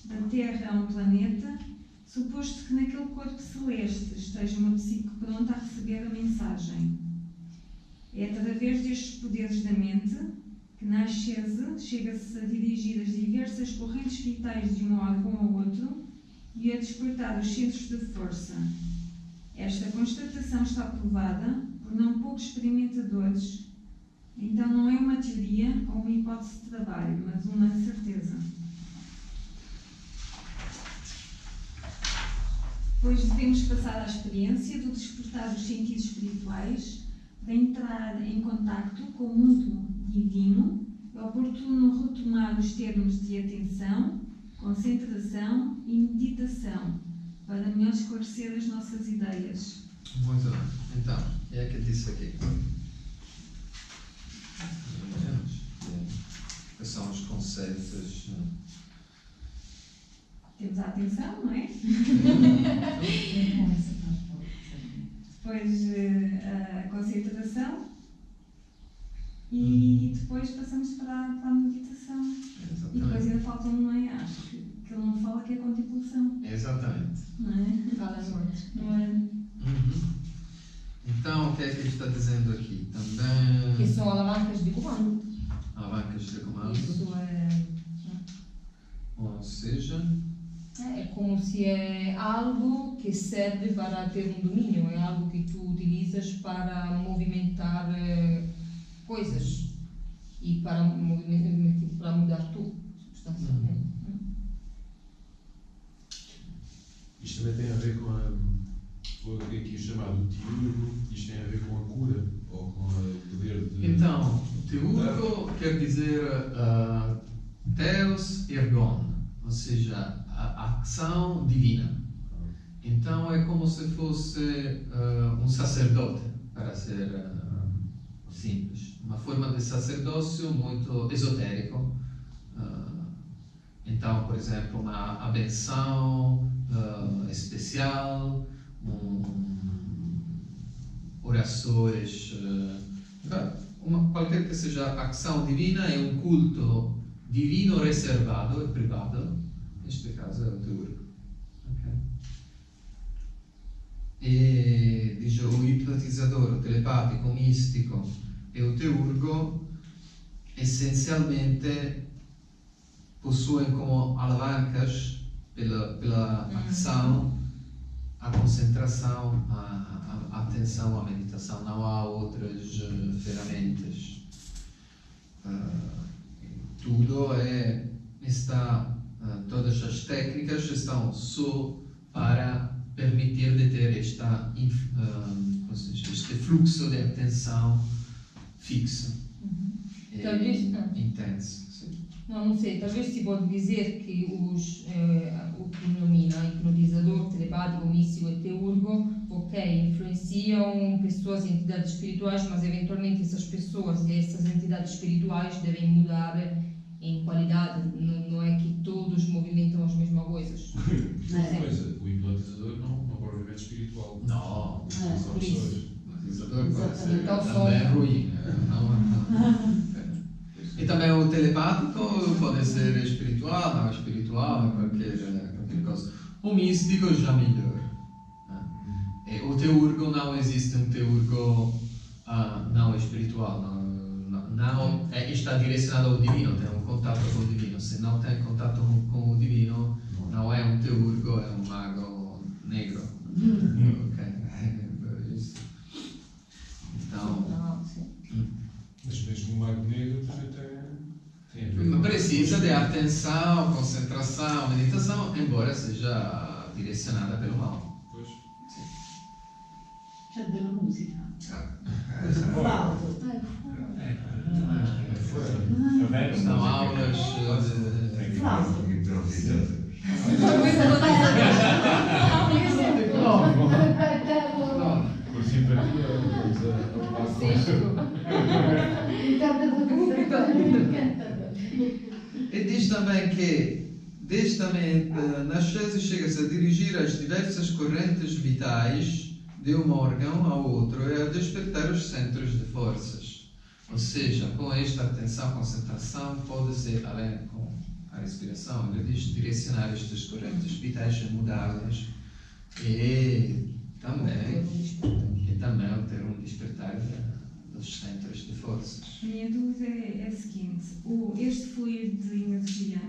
da Terra a um planeta, suposto que naquele corpo celeste esteja uma psique pronta a receber a mensagem. É através destes poderes da mente que na ascese chega-se a dirigir as diversas correntes vitais de um órgão ao outro e a despertar os centros de força. Esta constatação está provada por não poucos experimentadores, então não é uma teoria ou uma hipótese de trabalho, mas uma certeza. Depois devemos passar à experiência do despertar dos sentidos espirituais, de entrar em contacto com o mundo divino. É oportuno retomar os termos de atenção, concentração e meditação, para melhor esclarecer as nossas ideias. Muito bem. Então, é que disse aqui. Quais são os conceitos? Temos a atenção, não é? Depois a concentração e depois passamos para a meditação. E depois ainda falta um, não é? Acho que ele não fala, que é a contemplação. Exatamente. Não é? Fala no Não é? Então, o que é que ele está dizendo aqui? Também. que são alavancas de comando. Alavancas de comando. Isso é. Ou seja. É como se é algo que serve para ter um domínio, é algo que tu utilizas para movimentar coisas e para mudar tu, substancialmente. Isto também tem a ver com aqui o chamado teurgo, isto tem a ver com a cura, ou com o poder de... Então, teurgo quer dizer Theos ergon, ou seja, a ação divina. Então é como se fosse um sacerdote, para ser simples. Uma forma de sacerdócio muito esotérico. Então, por exemplo, uma benção especial, orações, qualquer que seja a ação divina, é um culto divino reservado e privado. Neste caso é o teurgo. Okay? E dice, o ipnotizador, o telepático, o místico e o teurgo essencialmente possuem como alavancas pela ação, a concentração, a atenção, a meditação. Não há outras ferramentas. Todas as técnicas estão só para permitir de ter este fluxo de atenção fixo e intenso. Sim. Não sei, talvez se pode dizer que o que denomina hipnotizador, telepático, místico e teurgo, ok, influenciam pessoas e entidades espirituais, mas eventualmente essas pessoas e essas entidades espirituais devem mudar em qualidade, não é que todos movimentam as mesmas coisas. Coisa, o hipnotizador não é propriamente espiritual. Não, por isso. o hipnotizador pode ser Então, também ruim. E também o telepático pode ser espiritual, não espiritual, qualquer coisa. O místico já melhor. E o teurgo, não existe um teurgo não espiritual, não está direcionado ao divino, tem um contato com o divino. Se não tem contato com o divino, não é um teurgo, é um mago negro. Ok? Então, Mas mesmo o mago negro também tem a ver. precisa de atenção, concentração, meditação, embora seja direcionada pelo mal. Pois. C'è della musica. Flauto. São aulas Por simpatia, E diz também que, nas vezes chega-se a dirigir as diversas correntes vitais de um órgão ao outro e a despertar os centros de forças. Ou seja, com esta atenção, concentração, pode-se, além com a respiração, ele diz, direcionar estas correntes vitais e mudá-las e também ter um despertar dos centros de forças. A minha dúvida é a seguinte: este fluir de energia,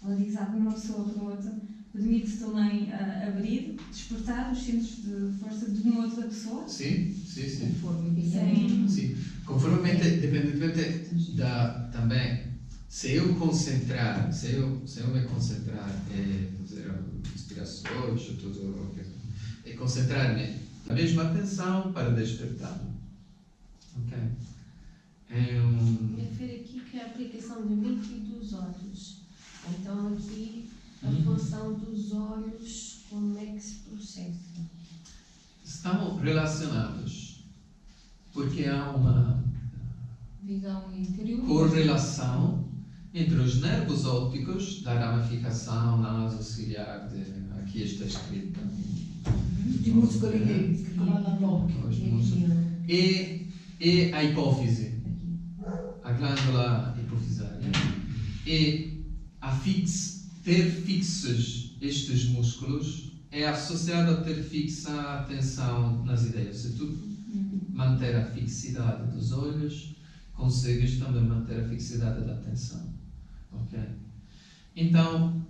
analisado de uma pessoa para outra, permite também abrir, despertar os centros de força de uma outra pessoa? Sim. Sim. Conformemente, independentemente também, se eu me concentrar e fazer respirações e concentrar-me na mesma atenção para despertar. Ok? Refere aqui que a aplicação da mente e dos olhos. Então aqui a função dos olhos, como é que se processa? Estão relacionados, porque há uma Visão interior. correlação entre os nervos ópticos da ramificação nasociliar, aqui está escrito, Tutti i muscoli che vanno all'occhio. e a hipófise, a glândula hipofisária, e ter fixos estes músculos é associado a ter fixa a atenção nas ideias. Se tu manter a fixidade dos olhos, consegues também manter a fixidade da atenção. Ok? Então,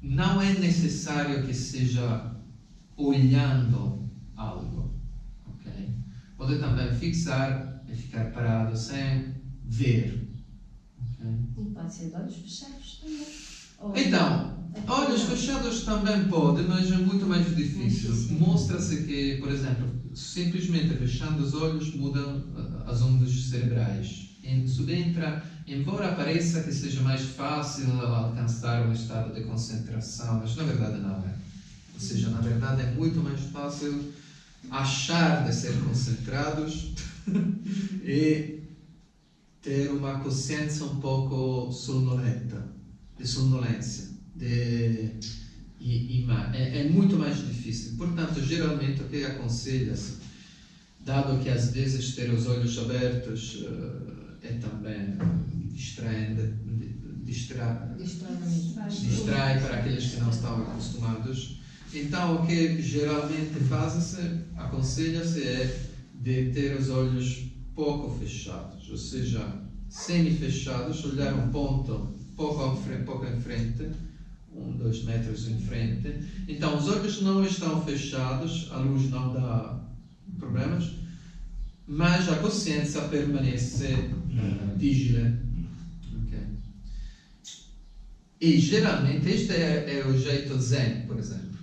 não é necessário que seja olhando algo. Ok? Pode também fixar e ficar parado sem ver. Okay? E pode ser de olhos fechados também. Então, olhos fechados também pode, mas é muito mais difícil. Mostra-se que, por exemplo, simplesmente fechando os olhos mudam as ondas cerebrais. Embora pareça que seja mais fácil alcançar um estado de concentração, mas na verdade não é. Ou seja, na verdade é muito mais fácil achar de ser concentrados e ter uma consciência um pouco sonolenta, de sonolência. É muito mais difícil. Portanto, geralmente o que aconselha-se, dado que às vezes ter os olhos abertos é também distrai para aqueles que não estão acostumados, Então, o que geralmente faz-se, aconselha-se, é de ter os olhos pouco fechados, ou seja, semi-fechados, olhar um ponto pouco em frente, 2 metros em frente. Então, os olhos não estão fechados, a luz não dá problemas, mas a consciência permanece vigilante. Okay. E geralmente este é o jeito zen, por exemplo,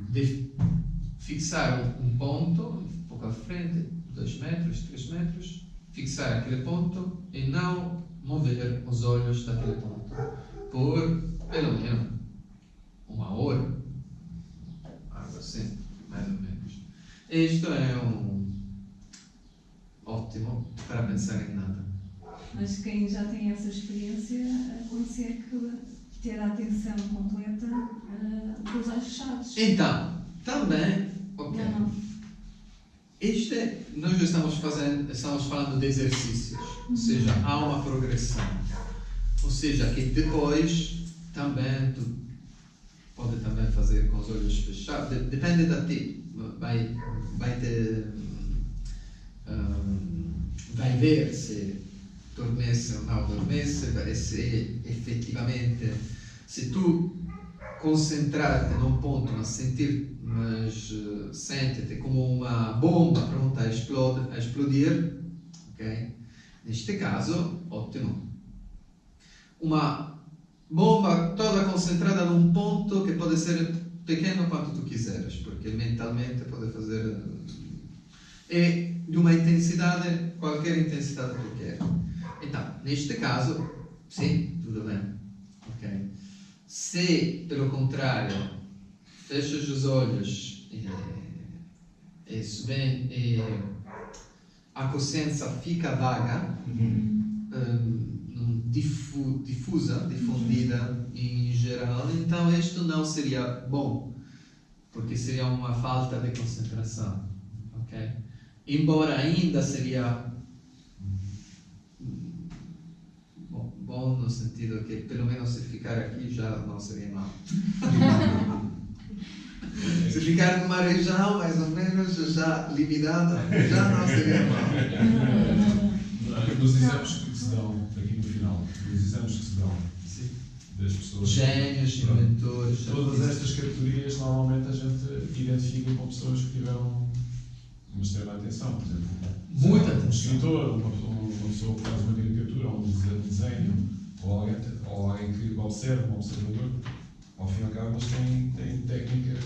de fixar um ponto um pouco à frente, 2 metros, 3 metros, fixar aquele ponto e não mover os olhos daquele ponto por pelo menos 1 hora, algo assim, mais ou menos. Isto é ótimo para pensar em nada. Mas quem já tem essa experiência consegue ter a atenção completa com os olhos fechados. Então, também, ok. Não. Nós estamos falando de exercícios, ou seja, há uma progressão. Ou seja, que depois também tu pode também fazer com os olhos fechados, depende de ti. Vai ver se dormisse ou não adormece, se efetivamente, se tu concentrar-te num ponto, mas sente-te como uma bomba pronta a explodir, ok? Neste caso, ótimo. Uma bomba toda concentrada num ponto que pode ser pequeno quanto tu quiseres, porque mentalmente pode fazer... E de uma intensidade, qualquer intensidade que tu quer. Então, neste caso, sim, tudo bem. Okay. Se, pelo contrário, fechas os olhos e a consciência fica vaga, difundida em geral, então isto não seria bom, porque seria uma falta de concentração. Okay? Embora ainda seria bom no sentido que pelo menos se ficar aqui já não seria mal. Se ficar numa região mais ou menos já limitada, já não seria mal. Nos exames que se dão, aqui no final, nos exames que se dão das pessoas... Gênios, inventores... Todas estas categorias, normalmente a gente identifica com pessoas que tiveram uma extrema atenção, por exemplo. Muita atenção. Um escritor, uma pessoa que faz uma caricatura, ou um desenho, ou alguém que observa, um observador, ao fim e ao cabo, eles têm técnica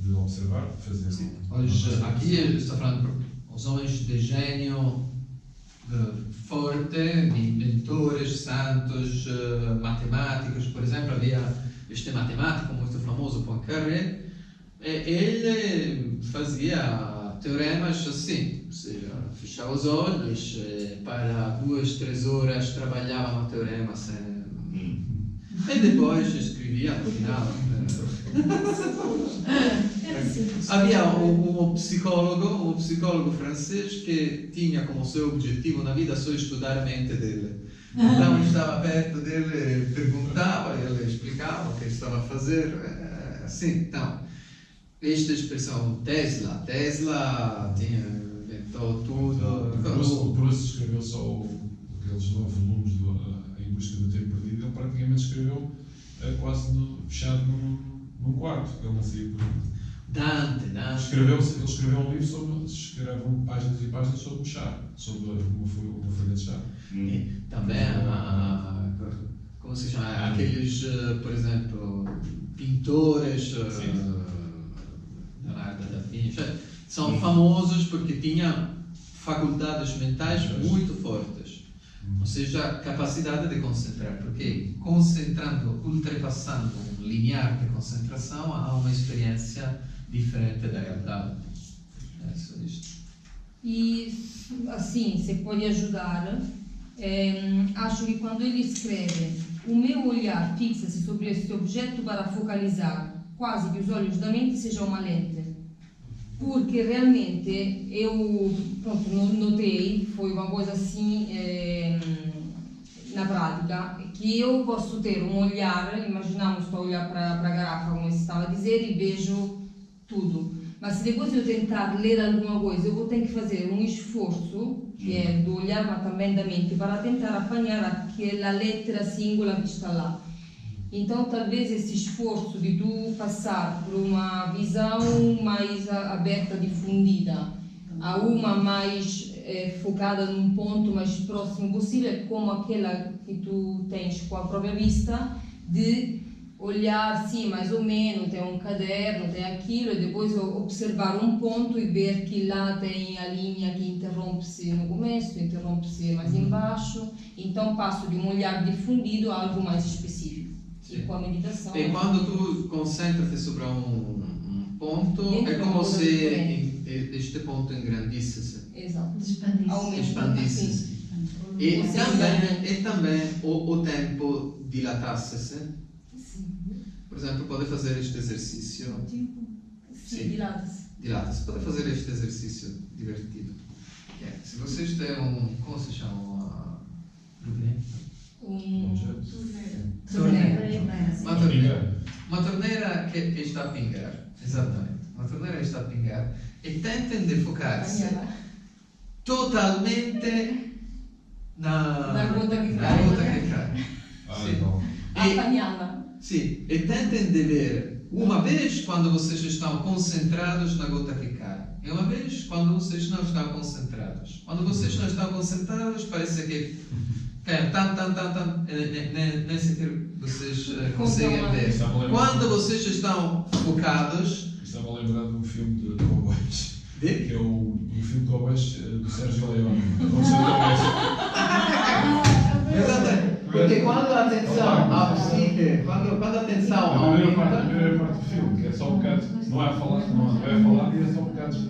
de observar, de fazer. Sim. Hoje, aqui está falando os homens de gênio forte, de inventores, santos, matemáticos. Por exemplo, havia este matemático muito famoso, Poincaré. Ele fazia teoremas assim, ou seja, fechava os olhos, para 2-3 horas trabalhava no teorema e depois escrevia no final. Havia um psicólogo francês que tinha como seu objetivo na vida só estudar a mente dele. Então estava perto dele, perguntava, ele explicava o que estava a fazer, assim. Então, esta expressão Tesla inventou tudo. O Proust escreveu só aqueles 9 volumes Em Busca do Tempo Perdido. Ele praticamente escreveu quase fechado num quarto. Ele não saía por Dante. Ele escreveu um livro escreve páginas e páginas sobre o chá, sobre uma folha de chá. E também, como se chama? Aqueles, por exemplo, pintores, Leonardo da Vinci, são famosos porque tinham faculdades mentais muito fortes. Ou seja, capacidade de concentrar, porque concentrando, ultrapassando um limiar de concentração, há uma experiência diferente da realidade. É só isto. E assim, se pode ajudar, acho que quando ele escreve o meu olhar fixa-se sobre este objeto para focalizar, quase que os olhos da mente sejam uma lente. Porque realmente eu notei, foi uma coisa assim, na prática, que eu posso ter um olhar, imaginamos, estou a olhar para a garrafa, como você estava a dizer, e vejo tudo. Mas se depois eu tentar ler alguma coisa, eu vou ter que fazer um esforço, que é do olhar, mas também da mente, para tentar apanhar aquela letra singola que está lá. Então, talvez esse esforço de tu passar por uma visão mais aberta, difundida, a uma mais focada num ponto mais próximo possível, como aquela que tu tens com a própria vista, de olhar, sim, mais ou menos, tem um caderno, tem aquilo, e depois observar um ponto e ver que lá tem a linha que interrompe-se no começo, interrompe-se mais embaixo. Então passo de um olhar difundido a algo mais específico. E com a meditação... E quando tu concentras-te sobre um ponto, Dentro é como da se diferente. este ponto engrandisse-se. Exato. Expandir-se. Expandisse-se. E também o tempo dilatasse-se. Por exemplo, pode fazer este exercício. Sim, dilata-se. Dilata-se. Pode fazer este exercício divertido. Se vocês têm como se chama? Torneira. Uma torneira que está a pingar. Exatamente. Uma torneira que está a pingar. E tentem de focar-se totalmente na gota que cai. Não. Apanhada. Sim, e tentem de ver uma vez quando vocês estão concentrados na gota que cai, e uma vez quando vocês não estão concentrados. Quando vocês não estão concentrados, parece que cai nem sequer vocês conseguem ver. Quando vocês estão focados... Estava a lembrar de um filme de cowboys. Que é o filme de cowboys do Sérgio Leone. Exatamente. Porque quando a atenção à psique, quando a atenção A primeira aumenta... parte do filme, que é só bocados, não é a falar, e é só bocados de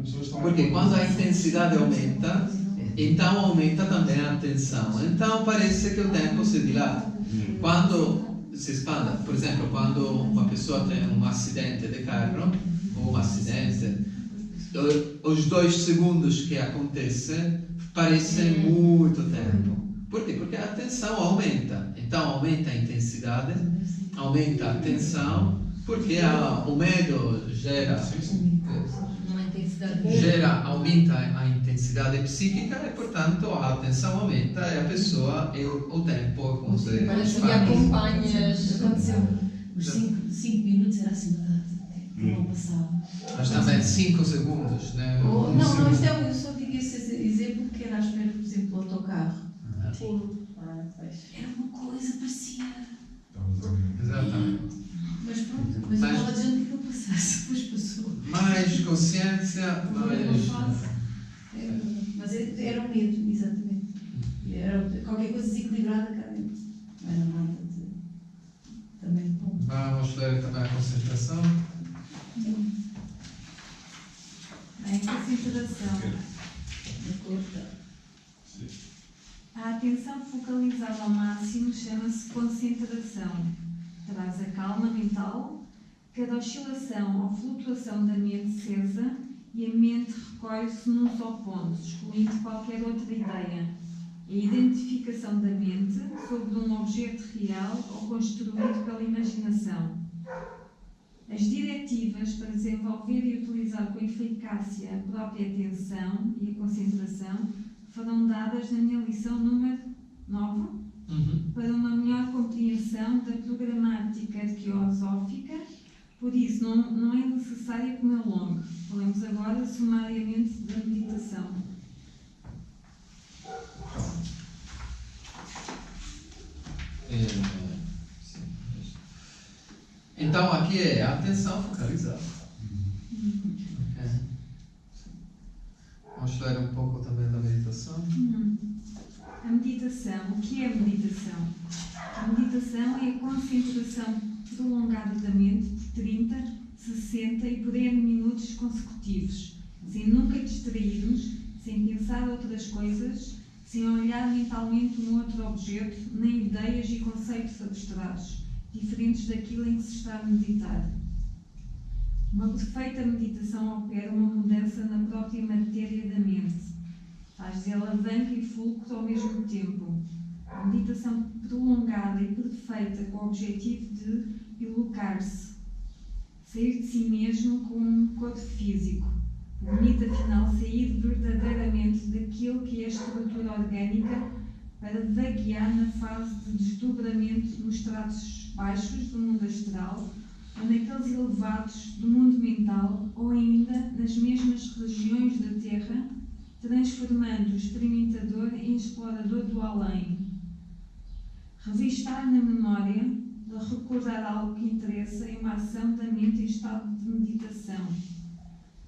pessoas que estão... Porque quando a intensidade aumenta, então aumenta também a atenção. Então parece que o tempo se dilata. Quando se expande, por exemplo, quando uma pessoa tem um acidente de carro, ou um acidente, os 2 segundos que acontecem parecem muito tempo. Por quê? Porque a atenção aumenta. Então aumenta a intensidade, aumenta a tensão, porque o medo aumenta a intensidade psíquica e, portanto, a atenção aumenta e a pessoa e o tempo como se Parece que acompanhas. Aconteceu. Os 5 minutos era assim, não passava. Mas também 5 segundos, né? Não, isto é, eu só digo esse exemplo porque era à espera, por exemplo, do autocarro. Sim. Era uma coisa, parecia. Exatamente. Mas pronto, mas eu estava dizendo que eu passasse, depois passou. Mais consciência, mais... Mas era um medo, exatamente. Era qualquer coisa desequilibrada cá dentro. Não era nada também bom. Vamos ler também a concentração. Em concentração. A atenção focalizada ao máximo chama-se concentração. Traz a calma mental, cada oscilação ou flutuação da mente cessa e a mente recolhe-se num só ponto, excluindo qualquer outra ideia. A identificação da mente sobre um objeto real ou construído pela imaginação. As diretivas para desenvolver e utilizar com eficácia a própria atenção e a concentração foram dadas na minha lição número 9, para uma melhor compreensão da programática teosófica. Por isso, não é necessário que me alongue. Falamos agora sumariamente da meditação. Então, aqui é a atenção focalizada. Vamos ler um pouco também da meditação. A meditação. O que é a meditação? A meditação é a concentração prolongada da mente por 30, 60 e por N minutos consecutivos, sem nunca distrairmos, sem pensar outras coisas, sem olhar mentalmente um outro objeto, nem ideias e conceitos abstratos, diferentes daquilo em que se está a meditar. Uma perfeita meditação opera uma mudança na própria matéria da mente. Faz de alavanca e fulcro ao mesmo tempo. A meditação prolongada e perfeita com o objetivo de elocar-se, sair de si mesmo com um corpo físico. Limite, afinal, sair verdadeiramente daquilo que é a estrutura orgânica para vaguear na fase de desdobramento nos tratos baixos do mundo astral ou naqueles elevados do mundo mental ou ainda nas mesmas regiões da Terra, transformando o experimentador em explorador do além. Revistar na memória, recordar algo que interessa em uma ação da mente em estado de meditação.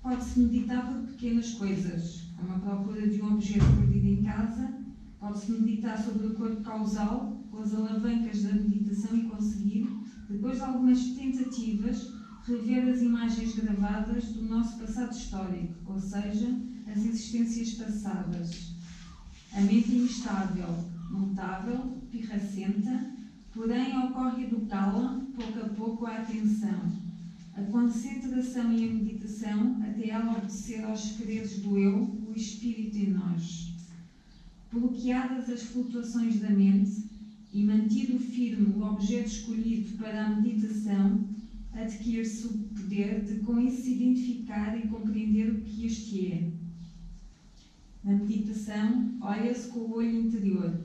Pode-se meditar por pequenas coisas, como a procura de um objeto perdido em casa. Pode-se meditar sobre o corpo causal, com as alavancas da meditação e conseguir, depois de algumas tentativas, rever as imagens gravadas do nosso passado histórico, ou seja, as existências passadas. A mente é instável, mutável, pirracenta, porém ocorre educá-la, pouco a pouco, a atenção. A concentração e a meditação, até ela obedecer aos segredos do eu, o espírito em nós. Bloqueadas as flutuações da mente e mantido firme o objeto escolhido para a meditação, adquire-se o poder de com isso identificar e compreender o que este é. Na meditação, olha-se com o olho interior,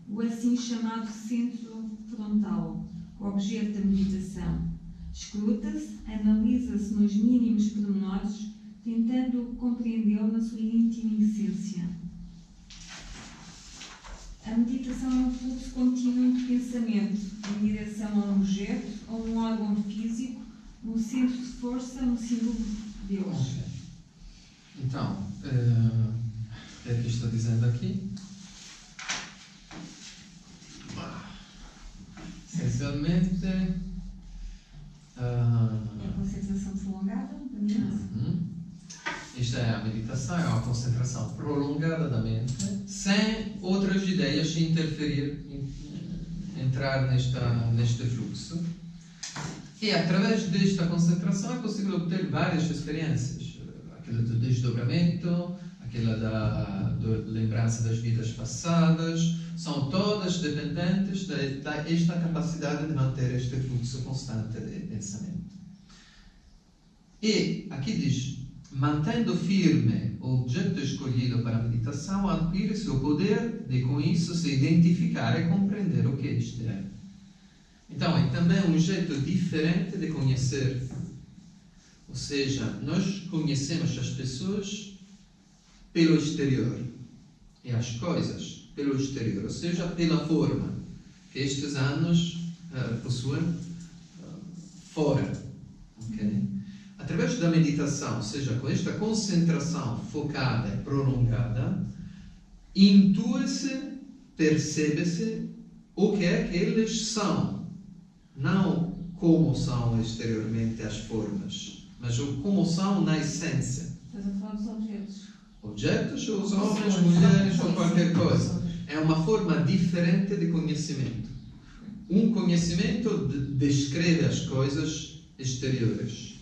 o assim chamado centro frontal, o objeto da meditação. Escruta-se, analisa-se nos mínimos pormenores, tentando compreendê-lo na sua íntima essência. A meditação é um fluxo contínuo de pensamento em direção a um objeto ou um órgão físico, um centro de força, um símbolo de Deus. Ok. Então, o que é que está dizendo aqui? Essencialmente, É a concentração prolongada da mente. Esta é a meditação, é uma concentração prolongada da mente, sem outras ideias interferir, entrar neste fluxo. E através desta concentração é possível obter várias experiências. Aquela do desdobramento, aquela da lembrança das vidas passadas, são todas dependentes desta capacidade de manter este fluxo constante de pensamento. E aqui diz, mantendo firme o objeto escolhido para a meditação, adquire-se o poder de com isso se identificar e compreender o que este é. Então, é também um jeito diferente de conhecer. Ou seja, nós conhecemos as pessoas pelo exterior e as coisas pelo exterior, ou seja, pela forma que estes anos possuem fora. Okay? Através da meditação, ou seja, com esta concentração focada e prolongada, intui-se, percebe-se o que é que eles são, não como são exteriormente as formas, mas como são na essência. Estás a falar dos objetos. Objetos, os homens, mulheres ou qualquer coisa. É uma forma diferente de conhecimento. Um conhecimento descreve as coisas exteriores.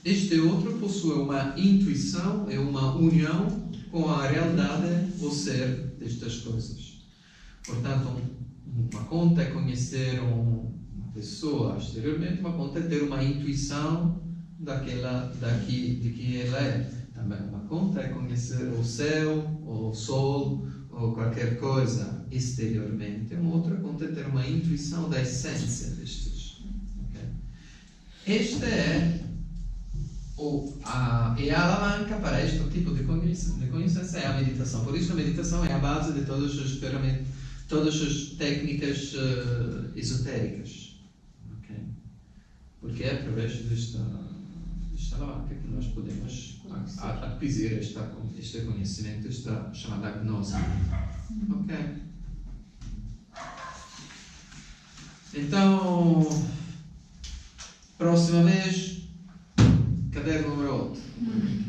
Este outro possui uma intuição e uma união com a realidade, o ser destas coisas. Portanto, uma conta é conhecer uma pessoa exteriormente, uma conta é ter uma intuição de quem ela é. Também uma conta é conhecer o céu, ou o sol, ou qualquer coisa exteriormente. Uma outra conta é ter uma intuição da essência destes. Okay? Esta é a alavanca para este tipo de conhecência é a meditação. Por isso a meditação é a base de todas as técnicas esotéricas. Okay? Porque é através desta alavanca que nós podemos adquirir este conhecimento, esta chamada gnose. Ok? Então, próxima vez, caderno número 8.